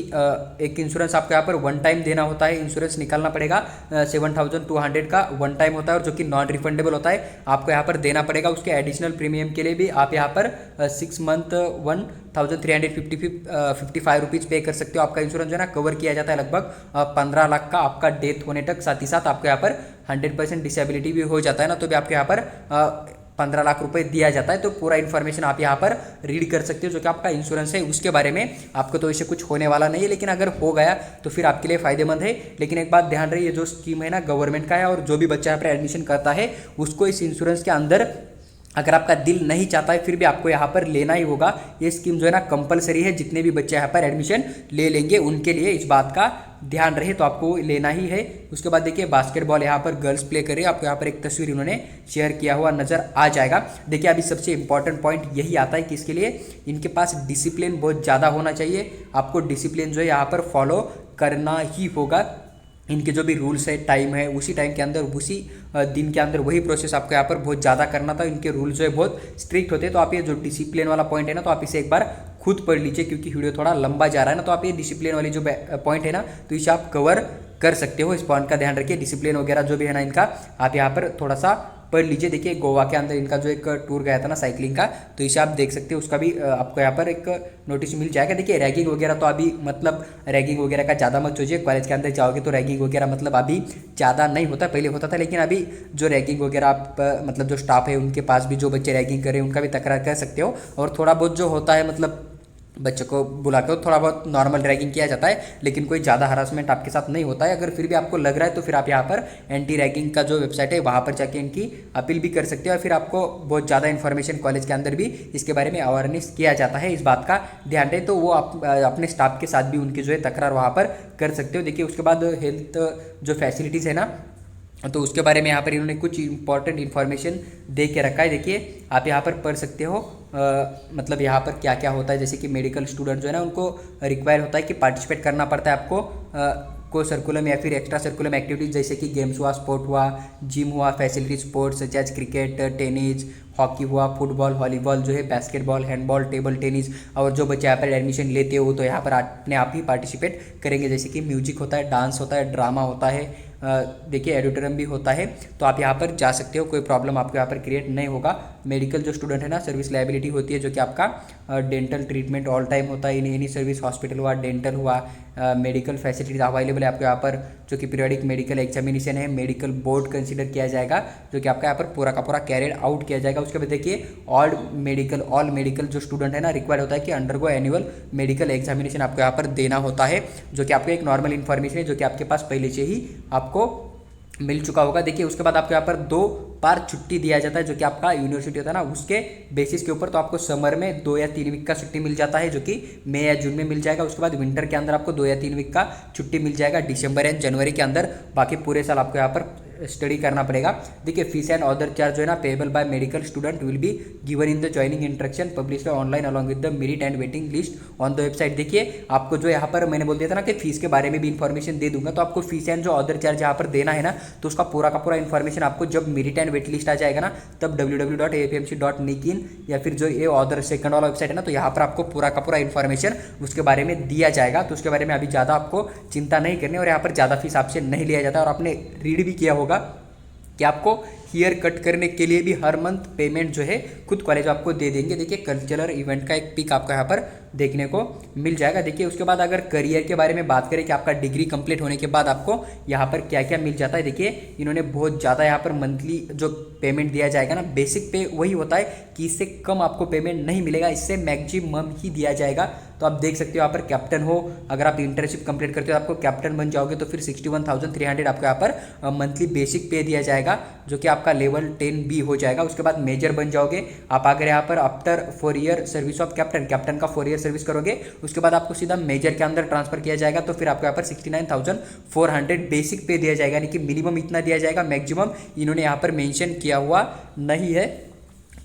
एक इंश्योरेंस आपको यहाँ पर वन टाइम देना होता है, इंश्योरेंस निकालना पड़ेगा 7200 का वन टाइम होता है, और जो कि नॉन रिफंडेबल होता है, आपको यहाँ पर देना पड़ेगा। उसके एडिशनल प्रीमियम के लिए भी आप यहाँ पर 6 मंथ 1355 रुपीज़ पे कर सकते हो। आपका इंश्योरेंस जो है ना कवर किया जाता है लगभग 15 लाख का आपका डेथ होने तक। साथ ही साथ आपको यहाँ पर 100% डिसेबिलिटी भी हो जाता है ना, तो भी आपके यहाँ पर 15 लाख रुपए दिया जाता है। तो पूरा इन्फॉर्मेशन आप यहाँ पर रीड कर सकते हो, जो कि आपका इंश्योरेंस है उसके बारे में। आपको तो इससे कुछ होने वाला नहीं है, लेकिन अगर हो गया तो फिर आपके लिए फायदेमंद है। लेकिन एक बात ध्यान रही, ये जो स्कीम है ना गवर्नमेंट का है, और जो भी बच्चा यहाँ पर एडमिशन करता है उसको इस इंश्योरेंस के अंदर अगर आपका दिल नहीं चाहता है फिर भी आपको यहाँ पर लेना ही होगा। ये स्कीम जो है ना कंपलसरी है, जितने भी बच्चे यहाँ पर एडमिशन ले लेंगे उनके लिए, इस बात का ध्यान रहे, तो आपको लेना ही है। उसके बाद देखिए बास्केटबॉल यहाँ पर गर्ल्स प्ले कर रही है, आपको यहाँ पर एक तस्वीर इन्होंने शेयर किया हुआ नजर आ जाएगा। देखिए अभी सबसे इंपॉर्टेंट पॉइंट यही आता है कि इसके लिए इनके पास डिसिप्लिन बहुत ज़्यादा होना चाहिए। आपको डिसिप्लिन जो है यहाँ पर फॉलो करना ही होगा। इनके जो भी रूल्स है, टाइम है, उसी टाइम के अंदर, उसी दिन के अंदर वही प्रोसेस आपको यहाँ पर बहुत ज़्यादा करना था। इनके रूल्स जो है बहुत स्ट्रिक्ट होते हैं। तो आप ये जो डिसिप्लिन वाला पॉइंट है ना, तो आप इसे एक बार खुद पढ़ लीजिए, क्योंकि वीडियो थोड़ा लंबा जा रहा है ना। तो आप ये डिसिप्लिन वाली जो पॉइंट है ना, तो इसे आप कवर कर सकते हो। इस पॉइंट का ध्यान रखिए, डिसिप्लिन वगैरह जो भी है ना इनका, आप यहाँ पर थोड़ा सा पढ़ लीजिए। देखिए गोवा के अंदर इनका जो एक टूर गया था ना साइकिलिंग का, तो इसे आप देख सकते हो, उसका भी आपको यहाँ पर एक नोटिस मिल जाएगा। देखिए रैगिंग वगैरह तो अभी मतलब रैगिंग वगैरह का ज़्यादा मत सोचिए। कॉलेज के अंदर जाओगे तो रैगिंग वगैरह मतलब अभी ज़्यादा नहीं होता, पहले होता था। लेकिन अभी जो रैगिंग वगैरह आप मतलब जो स्टाफ है उनके पास भी जो बच्चे रैगिंग कर रहे हैं उनका भी तकरार कर सकते हो। और थोड़ा बहुत जो होता है मतलब बच्चे को बुला के थोड़ा बहुत नॉर्मल रैगिंग किया जाता है, लेकिन कोई ज़्यादा हरासमेंट आपके साथ नहीं होता है। अगर फिर भी आपको लग रहा है तो फिर आप यहाँ पर एंटी रैगिंग का जो वेबसाइट है वहाँ पर जाके इनकी अपील भी कर सकते हो। और फिर आपको बहुत ज़्यादा इन्फॉर्मेशन कॉलेज के अंदर भी इसके बारे में अवेयरनेस किया जाता है, इस बात का ध्यान रहे। तो वो आप अपने स्टाफ के साथ भी उनकी जो है तकरार वहाँ पर कर सकते हो। देखिए उसके बाद हेल्थ जो फैसिलिटीज़ है ना, तो उसके बारे में यहाँ पर इन्होंने कुछ इंपॉर्टेंट इन्फॉर्मेशन दे के रखा है। देखिए आप यहाँ पर पढ़ सकते हो, मतलब यहाँ पर क्या क्या होता है। जैसे कि मेडिकल स्टूडेंट जो है ना उनको रिक्वायर होता है कि पार्टिसिपेट करना पड़ता है आपको को सर्कुलम या फिर एक्स्ट्रा सर्कुलम एक्टिविटीज़, जैसे कि गेम्स हुआ, स्पोर्ट हुआ, जिम हुआ, facility sports such as cricket, tennis, hockey हुआ, फुटबॉल, वॉलीबॉल जो है, बास्केटबॉल, हैंडबॉल, टेबल टेनिस। और जो बच्चे यहाँ पर एडमिशन लेते हो तो यहाँ पर अपने आप ही पार्टिसिपेट करेंगे। जैसे कि म्यूजिक होता है, डांस होता है, ड्रामा होता है, देखिए एडिटोरियम भी होता है। तो आप यहाँ पर जा सकते हो, कोई प्रॉब्लम आपको यहाँ पर क्रिएट नहीं होगा। मेडिकल जो स्टूडेंट है ना, सर्विस लाइबिलिटी होती है, जो कि आपका डेंटल ट्रीटमेंट ऑल टाइम होता है। एनी सर्विस, हॉस्पिटल हुआ, डेंटल हुआ, मेडिकल फैसिलिटीज अवेलेबल है आपको यहाँ पर। जो कि पीरियडिक मेडिकल एग्जामिनेशन है, मेडिकल बोर्ड कंसीडर किया जाएगा, जो कि आपका यहाँ पर पूरा का पूरा कैरियर आउट किया जाएगा। उसके बाद देखिए ऑल मेडिकल जो स्टूडेंट है ना रिक्वायर्ड होता है कि अंडरगो एनुअल मेडिकल एग्जामिनेशन आपको यहाँ पर देना होता है, जो कि आपको एक नॉर्मल इन्फॉर्मेशन है, जो कि आपके पास पहले से ही आपको मिल चुका होगा। देखिए उसके बाद आपको यहाँ पर 2 बार छुट्टी दिया जाता है, जो कि आपका यूनिवर्सिटी होता है ना उसके बेसिस के ऊपर। तो आपको समर में 2 या 3 वीक का छुट्टी मिल जाता है, जो कि मई या जून में मिल जाएगा। उसके बाद विंटर के अंदर आपको 2 या 3 वीक का छुट्टी मिल जाएगा, दिसंबर एंड जनवरी के अंदर। बाकी पूरे साल आपको यहाँ पर स्टडी करना पड़ेगा। देखिए फीस एंड अदर चार्ज जो है ना payable by medical student will be given in the joining instruction published online along with the merit and waiting list on the website. देखिए आपको जो यहाँ पर मैंने बोल दिया था ना कि फीस के बारे में भी इन्फॉर्मेशन दे दूंगा, तो आपको फीस एंड जो अदर चार्ज यहाँ पर देना है ना, तो उसका पूरा का पूरा इन्फॉर्मेशन आपको जब मेरिट एंड वेट लिस्ट आ जाएगा ना, तब www.afmc.nic या फिर जो ये अदर सेकंड वाला वेबसाइट है ना, तो यहाँ पर आपको पूरा का पूरा इन्फॉर्मेशन उसके बारे में दिया जाएगा। तो उसके बारे में अभी ज़्यादा आपको चिंता नहीं करनी, और यहाँ पर ज़्यादा फीस आपसे नहीं लिया जाता। और आपने रीड भी किया होगा कि आपको हेयर कट करने के लिए भी हर मंथ पेमेंट जो है खुद कॉलेज आपको दे देंगे। देखिए कल्चरल इवेंट का एक पिक आपको यहाँ पर देखने को मिल जाएगा। देखिए उसके बाद अगर करियर के बारे में बात करें कि आपका डिग्री कंप्लीट होने के बाद आपको यहाँ पर क्या क्या मिल जाता है, देखिए इन्होंने बहुत ज़्यादा यहाँ पर मंथली जो पेमेंट दिया जाएगा ना, बेसिक पे वही होता है कि इससे कम आपको पेमेंट नहीं मिलेगा, इससे मैक्सिमम ही दिया जाएगा। तो आप देख सकते हो यहाँ पर कैप्टन हो, अगर आप इंटर्नशिप कंप्लीट करते हो आपको कैप्टन बन जाओगे तो फिर 61,300 आपको यहाँ पर मंथली बेसिक पे दिया जाएगा, जो कि आपका आपका लेवल 10B हो जाएगा। उसके बाद मेजर बन जाओगे आप। अगर यहाँ पर after 4 year service of captain का 4 ईयर सर्विस करोगे, उसके बाद आपको सीधा मेजर के अंदर ट्रांसफर किया जाएगा। तो फिर आपको यहाँ पर 69,400 बेसिक पे दिया जाएगा, यानी कि मिनिमम इतना दिया जाएगा, मैक्सिमम इन्होंने यहाँ पर मेंशन किया हुआ नहीं है।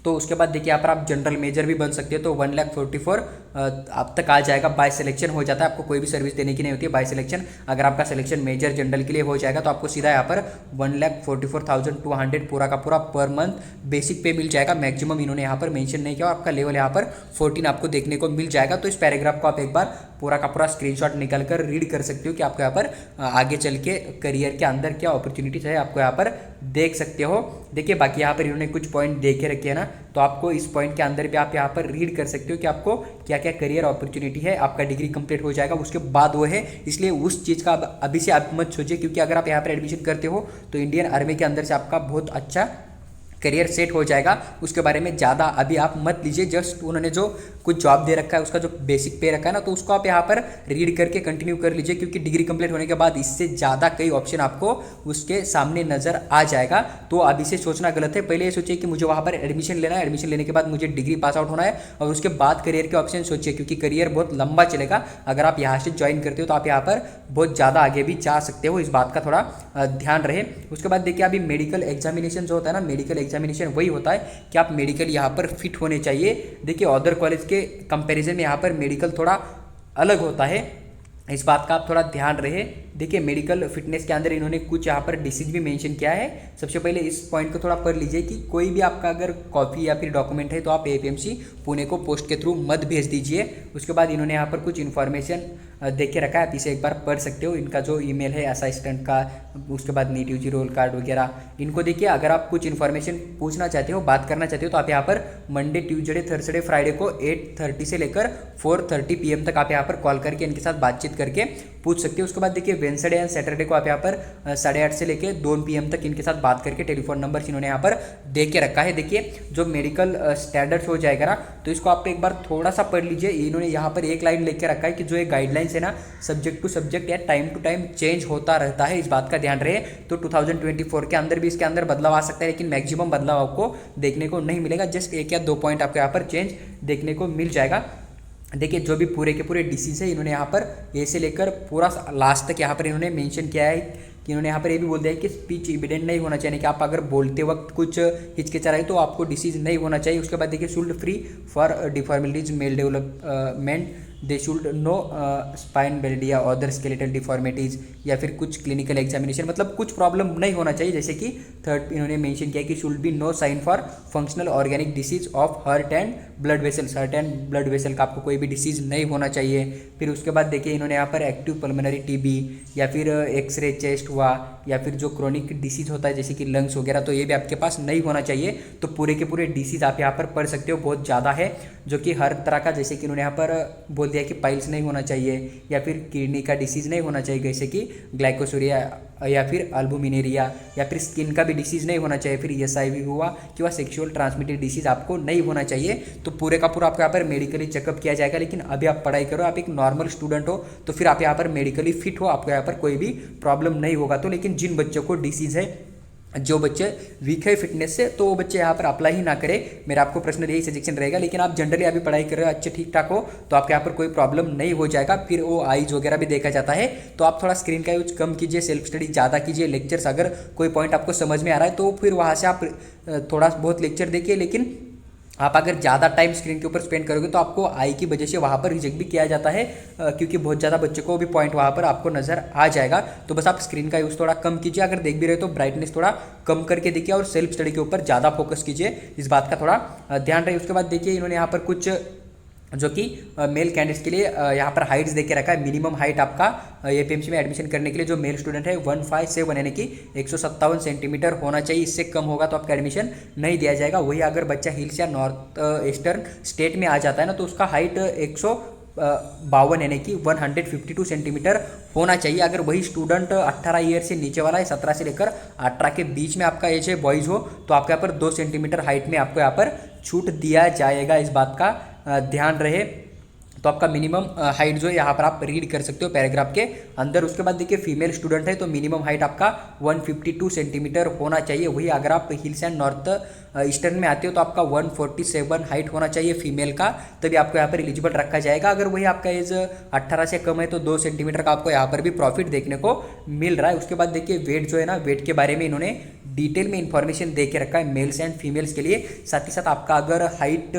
तो उसके बाद देखिए यहाँ पर आप जनरल मेजर भी बन सकते हो, तो 1,44,000 अब तक आ जाएगा। बाय सिलेक्शन हो जाता है, आपको कोई भी सर्विस देने की नहीं होती है बाय सिलेक्शन। अगर आपका सिलेक्शन मेजर जनरल के लिए हो जाएगा तो आपको सीधा यहाँ पर 1,44,200 पूरा का पूरा पर मंथ बेसिक पे मिल जाएगा। मैक्सिमम इन्होंने यहाँ पर मेंशन नहीं किया और आपका लेवल यहाँ पर 14 आपको देखने को मिल जाएगा। तो इस पैराग्राफ को आप एक बार पूरा का पूरा स्क्रीनशॉट निकल कर रीड कर सकते हो कि आपको यहाँ पर आगे चल के करियर के अंदर क्या अपॉर्चुनिटीज है, आपको यहाँ पर देख सकते हो। देखिए बाकी यहाँ पर इन्होंने कुछ पॉइंट दे के रखे हैं ना, तो आपको इस पॉइंट के अंदर भी आप यहाँ पर रीड कर सकते हो कि आपको क्या क्या करियर अपॉर्चुनिटी है। आपका डिग्री कंप्लीट हो जाएगा उसके बाद वो है, इसलिए उस चीज़ का अभी से आप मत सोचिए, क्योंकि अगर आप यहाँ पर एडमिशन करते हो तो इंडियन आर्मी के अंदर से आपका बहुत अच्छा करियर सेट हो जाएगा। उसके बारे में ज़्यादा अभी आप मत लीजिए। जस्ट उन्होंने जो कुछ जॉब दे रखा है उसका जो बेसिक पे रखा है ना, तो उसको आप यहाँ पर रीड करके कंटिन्यू कर लीजिए, क्योंकि डिग्री कंप्लीट होने के बाद इससे ज़्यादा कई ऑप्शन आपको उसके सामने नज़र आ जाएगा। तो अभी से सोचना गलत है। पहले ये सोचिए कि मुझे वहाँ पर एडमिशन लेना है, एडमिशन लेने के बाद मुझे डिग्री पास आउट होना है, और उसके बाद करियर के ऑप्शन सोचिए, क्योंकि करियर बहुत लंबा चलेगा। अगर आप यहाँ से ज्वाइन करते हो तो आप यहाँ पर बहुत ज़्यादा आगे भी जा सकते हो, इस बात का थोड़ा ध्यान रहे। उसके बाद देखिए अभी मेडिकल एग्जामिनेशन जो होता है ना, मेडिकल एग्जामिनेशन वही होता है कि आप मेडिकल यहाँ पर फिट होने चाहिए। देखिए अदर कॉलेज के कंपैरिजन में यहाँ पर मेडिकल थोड़ा अलग होता है, इस बात का आप थोड़ा ध्यान रहे। देखिए मेडिकल फिटनेस के अंदर इन्होंने कुछ यहाँ पर डिसीज भी मेंशन किया है। सबसे पहले इस पॉइंट को थोड़ा पढ़ लीजिए कि कोई भी आपका अगर कॉपी या फिर डॉक्यूमेंट है तो आप एपीएमसी पुणे को पोस्ट के थ्रू मत भेज दीजिए। उसके बाद इन्होंने यहाँ पर कुछ इन्फॉर्मेशन देख के रखा है, आप इसे एक बार पढ़ सकते हो। इनका जो ईमेल है असिस्टेंट का, उसके बाद नीट यूजी रोल कार्ड वगैरह, इनको देखिए। अगर आप कुछ इन्फॉर्मेशन पूछना चाहते हो, बात करना चाहते हो, तो आप यहाँ पर मंडे ट्यूजडे थर्सडे फ्राइडे को 8:30 से लेकर 4:30 PM तक आप यहाँ पर कॉल करके इनके साथ बातचीत करके पूछ सकते हो। उसके बाद देखिए वेंसडे एंड सैटरडे को आप यहाँ पर 8:30 से लेकर 2 PM तक इनके साथ बात करके टेलीफोन नंबर इन्होंने यहाँ पर दे के रखा है। देखिए जो मेडिकल स्टैंडर्ड्स हो जाएगा ना, तो इसको आप एक बार थोड़ा सा पढ़ लीजिए। इन्होंने यहाँ पर एक लाइन लिख के रखा है कि जो ये गाइडलाइंस है ना, सब्जेक्ट टू सब्जेक्ट या टाइम टू टाइम चेंज होता रहता है, इस बात का ध्यान रहे। तो 2024 के अंदर भी इसके अंदर बदलाव आ सकता है, लेकिन मैक्सिमम बदलाव आपको देखने को नहीं मिलेगा। जस्ट 1 या 2 पॉइंट आपको यहाँ पर चेंज देखने को मिल जाएगा। देखिए जो भी पूरे के पूरे डिसीज है इन्होंने यहाँ पर ए से लेकर पूरा लास्ट तक यहाँ पर इन्होंने मेंशन किया है कि इन्होंने यहाँ पर ये भी बोल दिया है कि स्पीच इविडेंट नहीं होना चाहिए, कि आप अगर बोलते वक्त कुछ हिचकिचा रहे तो आपको डिसीज नहीं होना चाहिए। उसके बाद देखिए should free for deformities male development, they should no spine belt या अदर स्केलेटल डिफॉर्मिटीज़, या फिर कुछ क्लिनिकल एग्जामिनेशन, मतलब कुछ प्रॉब्लम नहीं होना चाहिए। जैसे कि थर्ड इन्होंने मेंशन किया कि should be no sign for functional organic disease of heart and blood vessels, heart and blood vessel का आपको कोई भी डिसीज नहीं होना चाहिए। फिर उसके बाद देखिए इन्होंने यहाँ पर एक्टिव पल्मोनरी टीबी या फिर एक्सरे चेस्ट हुआ, या फिर जो क्रोनिक डिसीज होता है जैसे कि लंग्स वगैरह, तो ये भी आपके पास नहीं होना चाहिए। तो पूरे के पूरे डिसीज आप यहाँ पर पढ़ सकते हो, बहुत ज़्यादा है, जो कि हर तरह का, जैसे कि इन्होंने यहाँ पर बोल दिया कि पाइल्स नहीं होना चाहिए, या फिर किडनी का डिसीज़ नहीं होना चाहिए जैसे कि ग्लाइकोसोरिया या फिर अल्बुमिनेरिया, या फिर स्किन का भी डिसीज़ नहीं होना चाहिए, फिर एसआईवी हुआ कि वह सेक्सुअल ट्रांसमिटेड डिसीज़ आपको नहीं होना चाहिए। तो पूरे का पूरा आपको यहाँ पर मेडिकली चेकअप किया जाएगा। लेकिन अभी आप पढ़ाई करो, आप एक नॉर्मल स्टूडेंट हो, तो फिर आप यहाँ पर मेडिकली फिट हो, आपको यहाँ पर कोई भी प्रॉब्लम नहीं होगा। तो लेकिन जिन बच्चों को डिसीज़ है, जो बच्चे वीक है फिटनेस से, तो वो बच्चे यहाँ पर अप्लाई ही ना करें। मेरा आपको पर्सनल यही सजेशन रहेगा। लेकिन आप जनरली अभी पढ़ाई कर रहे हो, अच्छे ठीक ठाक हो, तो आपके यहाँ पर कोई प्रॉब्लम नहीं हो जाएगा। फिर वो आईज वगैरह भी देखा जाता है, तो आप थोड़ा स्क्रीन का यूज कम कीजिए, सेल्फ स्टडी ज़्यादा कीजिए। लेक्चर्स अगर कोई पॉइंट आपको समझ में आ रहा है तो फिर वहाँ से आप थोड़ा बहुत लेक्चर देखिए। लेकिन आप अगर ज़्यादा टाइम स्क्रीन के ऊपर स्पेंड करोगे तो आपको आई की वजह से वहाँ पर रिजेक्ट भी किया जाता है, क्योंकि बहुत ज़्यादा बच्चों को भी पॉइंट वहाँ पर आपको नज़र आ जाएगा। तो बस आप स्क्रीन का यूज़ थोड़ा कम कीजिए। अगर देख भी रहे हो तो ब्राइटनेस थोड़ा कम करके देखिए, और सेल्फ स्टडी के ऊपर ज़्यादा फोकस कीजिए, इस बात का थोड़ा ध्यान रहे। उसके बाद देखिए इन्होंने यहाँ पर कुछ जो कि मेल कैंडिडेट्स के लिए यहाँ पर हाइट्स देके रखा है। मिनिमम हाइट आपका एपीएमसी में एडमिशन करने के लिए जो मेल स्टूडेंट है 157 यानी कि 157 सेंटीमीटर होना चाहिए। इससे कम होगा तो आपका एडमिशन नहीं दिया जाएगा। वही अगर बच्चा हिल्स या नॉर्थ ईस्टर्न स्टेट में आ जाता है ना, तो उसका हाइट 152 यानी कि 152 सेंटीमीटर होना चाहिए। अगर वही स्टूडेंट 18 ईयर से नीचे वाला है, 17 से लेकर 18 के बीच में आपका एज है, बॉयज़ हो, तो आपके यहाँ पर 2 सेंटीमीटर हाइट में आपको यहाँ पर छूट दिया जाएगा, इस बात का ध्यान रहे। तो आपका मिनिमम हाइट जो है यहाँ पर आप रीड कर सकते हो पैराग्राफ के अंदर। उसके बाद देखिए फीमेल स्टूडेंट है तो मिनिमम हाइट आपका 152 सेंटीमीटर होना चाहिए। वही अगर आप हिल्स एंड नॉर्थ ईस्टर्न में आते हो तो आपका 147 हाइट होना चाहिए फीमेल का, तभी आपको यहाँ पर एलिजिबल रखा जाएगा। अगर वही आपका एज 18 से कम है तो 2 सेंटीमीटर का आपको यहाँ पर भी प्रॉफिट देखने को मिल रहा है। उसके बाद देखिए वेट जो है ना, वेट के बारे में इन्होंने डिटेल में इंफॉर्मेशन दे के रखा है मेल्स एंड फीमेल्स के लिए। साथ ही साथ आपका अगर हाइट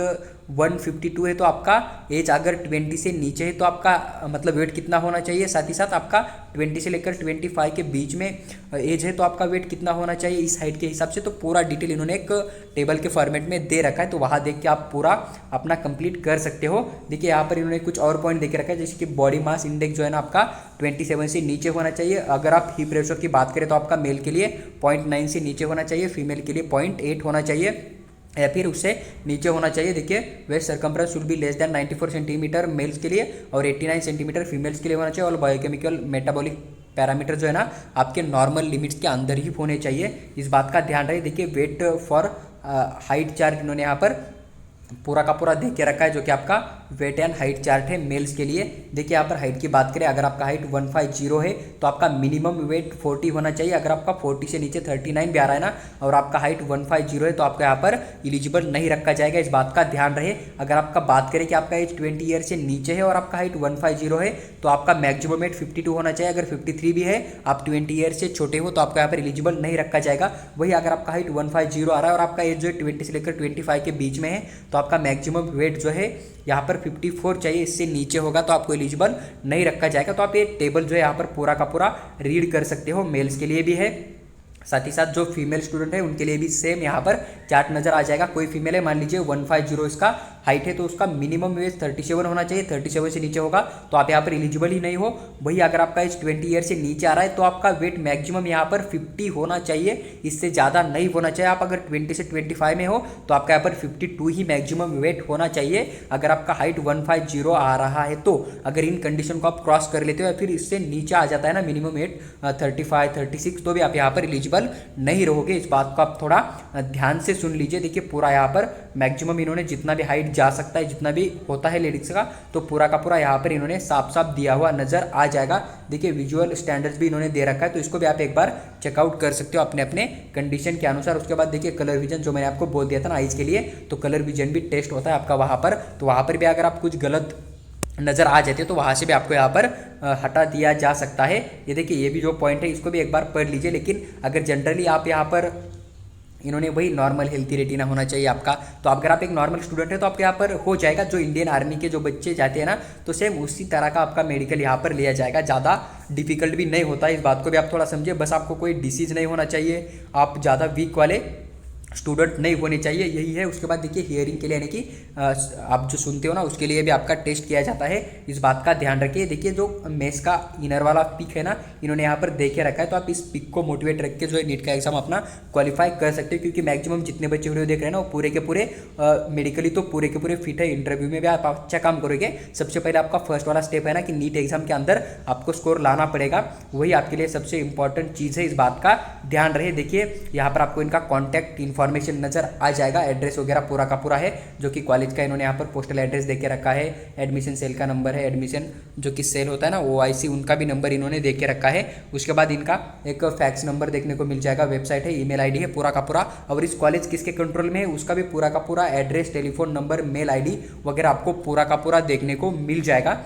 152 है तो आपका एज अगर 20 से नीचे है तो आपका मतलब वेट कितना होना चाहिए। साथ ही साथ आपका 20 से लेकर 25 के बीच में एज है तो आपका वेट कितना होना चाहिए इस हाइट के हिसाब से। तो पूरा डिटेल इन्होंने एक टेबल के फॉर्मेट में दे रखा है, तो वहाँ देख के आप पूरा अपना कंप्लीट कर सकते हो। देखिए यहाँ पर इन्होंने कुछ और पॉइंट देके रखा है, जैसे कि बॉडी मास इंडेक्स जो है ना आपका 27 से नीचे होना चाहिए। अगर आप हिप रेशो की बात करें तो आपका मेल के लिए 0.9 से नीचे होना चाहिए, फीमेल के लिए 0.8 होना चाहिए या फिर उससे नीचे होना चाहिए। देखिए waist circumference should be less than 94 centimetre males के लिए और 89 सेंटीमीटर फीमेल्स के लिए होना चाहिए। और बायोकेमिकल मेटाबॉलिक पैरामीटर जो है ना आपके नॉर्मल लिमिट्स के अंदर ही होने चाहिए, इस बात का ध्यान रहे। देखिए वेट फॉर हाइट चार्ट इन्होंने यहाँ पर पूरा का पूरा देख के रखा है, जो कि आपका वेट एंड हाइट चार्ट है मेल्स के लिए। देखिए यहाँ पर हाइट की बात करें, अगर आपका हाइट 150 है तो आपका मिनिमम वेट 40 होना चाहिए। अगर आपका 40 से नीचे 39 भी आ रहा है ना और आपका हाइट 150 है तो आपका यहाँ पर एलिजिबल नहीं रखा जाएगा, इस बात का ध्यान रहे। अगर आपका बात करें कि आपका एज 20 ईयर से नीचे है और आपका हाइट 150 है तो आपका मैक्सिमम वेट 52 होना चाहिए। अगर 53 भी है, आप 20 ईयर से छोटे हो तो आपका यहाँ पर एलिजिबल नहीं रखा जाएगा। वही अगर आपका हाइट 150 आ रहा है और आपका एज जो है 20 से लेकर 25 के बीच में है तो आपका मैक्सिमम वेट जो है यहाँ पर 54 चाहिए, इससे नीचे होगा तो आपको एलिजिबल नहीं रखा जाएगा। तो आप ये टेबल जो है यहाँ पर पूरा का पूरा रीड कर सकते हो, मेल्स के लिए भी है। साथ ही साथ जो फीमेल स्टूडेंट है उनके लिए भी सेम यहाँ पर चार्ट नजर आ जाएगा। कोई फीमेल है, मान लीजिए 150 इसका हाइट है तो उसका मिनिमम वेट 37 होना चाहिए, 37 से नीचे होगा तो आप यहाँ पर एलिजिबल ही नहीं हो। वही अगर आपका एज 20 ईयर से नीचे आ रहा है तो आपका वेट मैक्सिमम यहाँ पर 50 होना चाहिए, इससे ज़्यादा नहीं होना चाहिए। आप अगर 20 से 25 में हो तो आपका यहाँ पर 52 ही मैक्सिमम वेट होना चाहिए। अगर आपका हाइट 150 आ रहा है तो अगर इन कंडीशन को आप क्रॉस कर लेते हो या फिर इससे नीचे आ जाता है ना मिनिमम वेट 35, 36, तो भी आप यहाँ पर एलिजिबल नहीं रहोगे। इस बात को आप थोड़ा ध्यान से सुन लीजिए। देखिए पूरा यहाँ पर मैक्सिमम इन्होंने जितना भी हाइट जा सकता है, जितना भी होता है लेडीज का, तो पूरा का पूरा यहाँ पर इन्होंने साफ साफ दिया हुआ नजर आ जाएगा। देखिए विजुअल स्टैंडर्ड्स भी इन्होंने दे रखा है, तो इसको भी आप एक बार चेकआउट कर सकते हो अपने अपने कंडीशन के अनुसार। उसके बाद देखिए कलर विजन, जो मैंने आपको बोल दिया था ना आइज के लिए, तो कलर विजन भी टेस्ट होता है आपका वहाँ पर। तो वहाँ पर भी अगर आप कुछ गलत नज़र आ जाते तो वहाँ से भी आपको यहाँ पर हटा दिया जा सकता है। ये देखिए ये भी जो पॉइंट है इसको भी एक बार पढ़ लीजिए। लेकिन अगर जनरली आप यहाँ पर इन्होंने वही नॉर्मल हेल्थी रेटिना होना चाहिए आपका, तो अगर आप एक नॉर्मल स्टूडेंट है तो आपके यहाँ पर हो जाएगा। जो इंडियन आर्मी के जो बच्चे जाते हैं ना तो सेम उसी तरह का आपका मेडिकल यहाँ पर लिया जाएगा, ज़्यादा डिफिकल्ट भी नहीं होता है। इस बात को भी आप थोड़ा समझिए। बस आपको कोई डिसीज़ नहीं होना चाहिए, आप ज़्यादा वीक वाले स्टूडेंट नहीं होने चाहिए, यही है। उसके बाद देखिए हियरिंग के लिए यानी कि आप जो सुनते हो ना उसके लिए भी आपका टेस्ट किया जाता है, इस बात का ध्यान रखिए। देखिए जो मेस का इनर वाला पिक है ना इन्होंने यहाँ पर देखे रखा है, तो आप इस पिक को मोटिवेट रख के जो है नीट का एग्जाम अपना क्वालिफाई कर सकते हो। क्योंकि मैक्सिमम जितने बच्चे वीडियो देख रहे हैं ना वो पूरे के पूरे मेडिकली तो पूरे के पूरे फिट है। इंटरव्यू में भी आप अच्छा काम करोगे। सबसे पहले आपका फर्स्ट वाला स्टेप है ना कि नीट एग्जाम के अंदर आपको स्कोर लाना पड़ेगा, वही आपके लिए सबसे इंपॉर्टेंट चीज़ है, इस बात का ध्यान रहे। देखिए यहाँ पर आपको इनका कॉन्टैक्ट इन्फॉर्मेशन नजर आ जाएगा, एड्रेस वगैरह पूरा का पूरा है, जो कि कॉलेज का इन्होंने यहाँ पर पोस्टल एड्रेस देके रखा है। एडमिशन सेल का नंबर है, एडमिशन जो कि सेल होता है ना OIC, उनका भी नंबर इन्होंने दे के रखा है। उसके बाद इनका एक फैक्स नंबर देखने को मिल जाएगा, वेबसाइट है, ईमेल आईडी है पूरा का पूरा, और इस कॉलेज किसके कंट्रोल में है उसका भी पूरा का पूरा address, telephone number, mail ID वगैरह आपको पूरा का पूरा देखने को मिल जाएगा।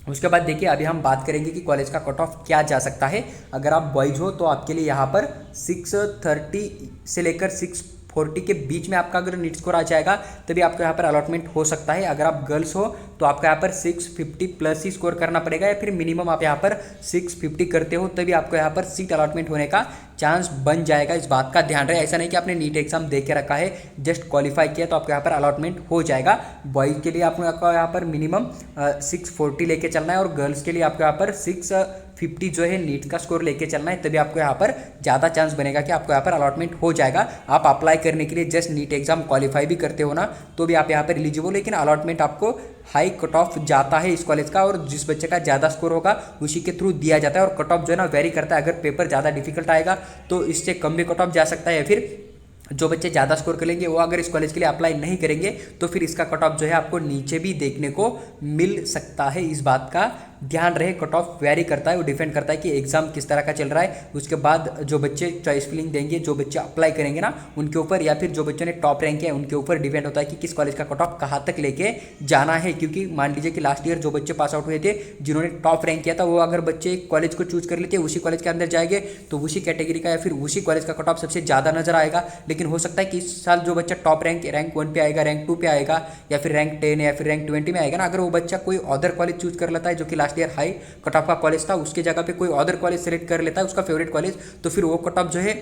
उसके बाद देखिए अभी हम बात करेंगे कि कॉलेज का कट ऑफ क्या जा सकता है। अगर आप बॉयज हो तो आपके लिए यहाँ पर 630 से लेकर 640 के बीच में आपका अगर नीट स्कोर आ जाएगा तभी आपको यहाँ पर अलॉटमेंट हो सकता है। अगर आप गर्ल्स हो तो आपको यहाँ पर 650 प्लस ही स्कोर करना पड़ेगा, या फिर मिनिमम आप यहाँ पर 650 करते हो तभी आपको यहाँ पर सीट अलॉटमेंट होने का चांस बन जाएगा। इस बात का ध्यान रहे। ऐसा नहीं कि आपने नीट एग्जाम दे के रखा है, जस्ट क्वालिफाई किया तो आपको यहाँ पर अलॉटमेंट हो जाएगा। बॉयज़ के लिए आपको यहाँ पर मिनिमम 640 लेके चलना है और गर्ल्स के लिए आपको यहाँ पर 650 जो है नीट का स्कोर लेके चलना है, तभी आपको यहाँ पर ज़्यादा चांस बनेगा कि आपको यहाँ पर अलॉटमेंट हो जाएगा। आप अप्लाई करने के लिए जस्ट नीट एग्जाम क्वालिफाई भी करते हो ना तो भी आप यहाँ पर एलिजिबल, लेकिन अलॉटमेंट आपको हाई कट ऑफ जाता है इस कॉलेज का, और जिस बच्चे का ज़्यादा स्कोर होगा उसी के थ्रू दिया जाता है। और कट ऑफ जो है ना वेरी करता है, अगर पेपर ज़्यादा डिफिकल्ट आएगा तो इससे कम भी कट ऑफ जा सकता है, या फिर जो बच्चे ज़्यादा स्कोर कर लेंगे वो अगर इस कॉलेज के लिए अप्लाई नहीं करेंगे तो फिर इसका कट ऑफ जो है आपको नीचे भी देखने को मिल सकता है। इस बात का ध्यान रहे, कट ऑफ वेरी करता है, वो डिपेंड करता है कि एग्जाम किस तरह का चल रहा है। उसके बाद जो बच्चे चॉइस फिलिंग देंगे, जो बच्चे अप्लाई करेंगे ना उनके ऊपर, या फिर जो बच्चों ने टॉप रैंक किया है उनके ऊपर डिपेंड होता है कि किस कॉलेज का कट ऑफ कहाँ तक लेके जाना है। क्योंकि मान लीजिए कि लास्ट ईयर जो बच्चे पास आउट हुए थे जिन्होंने टॉप रैंक किया था, वो अगर बच्चे कॉलेज को चूज कर लेते उसी कॉलेज के अंदर जाएंगे तो उसी कैटेगरी का या फिर उसी कॉलेज का कट ऑफ सबसे ज़्यादा नजर आएगा। लेकिन हो सकता है कि इस साल जो बच्चा टॉप रैंक 1 पे आएगा, रैंक 2 पे आएगा, या फिर रैंक 10 या फिर रैंक 20 में आएगा ना, अगर वो बच्चा कोई अदर कॉलेज चूज कर लेता है जो कि last year high cut off का कॉलेज था, उसके जगह पे कोई अदर कॉलेज सेलेक्ट कर लेता है उसका फेवरेट कॉलेज, तो फिर वो कट ऑफ जो है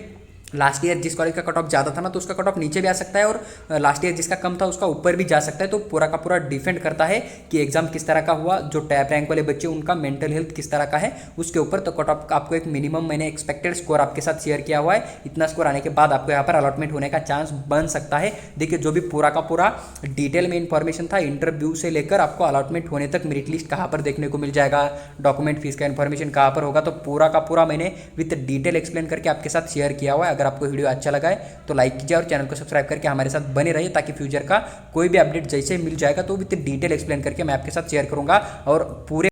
लास्ट ईयर जिस कॉलेज का कट ऑफ ज़्यादा था ना तो उसका कट ऑफ नीचे भी आ सकता है, और लास्ट ईयर जिसका कम था उसका ऊपर भी जा सकता है। तो पूरा का पूरा डिपेंड करता है कि एग्जाम किस तरह का हुआ, जो टॉप रैंक वाले बच्चे उनका मेंटल हेल्थ किस तरह का है उसके ऊपर। तो कट ऑफ का आपको एक मिनिमम मैंने एक्सपेक्टेड स्कोर आपके साथ शेयर किया हुआ है, इतना स्कोर आने के बाद आपको यहाँ पर अलॉटमेंट होने का चांस बन सकता है। देखिए जो भी पूरा का पूरा डिटेल में इंफॉर्मेशन था, इंटरव्यू से लेकर आपको अलॉटमेंट होने तक, मेरिट लिस्ट कहाँ पर देखने को मिल जाएगा, डॉक्यूमेंट फीस का इन्फॉर्मेशन कहाँ पर होगा, तो पूरा का पूरा मैंने विद डिटेल एक्सप्लेन करके आपके साथ शेयर किया हुआ है। अगर आपको वीडियो अच्छा लगा है तो लाइक कीजिए और चैनल को सब्सक्राइब करके हमारे साथ बने रहिए, ताकि फ्यूचर का कोई भी अपडेट जैसे मिल जाएगा तो विद डिटेल एक्सप्लेन करके मैं आपके साथ शेयर करूंगा। और पूरे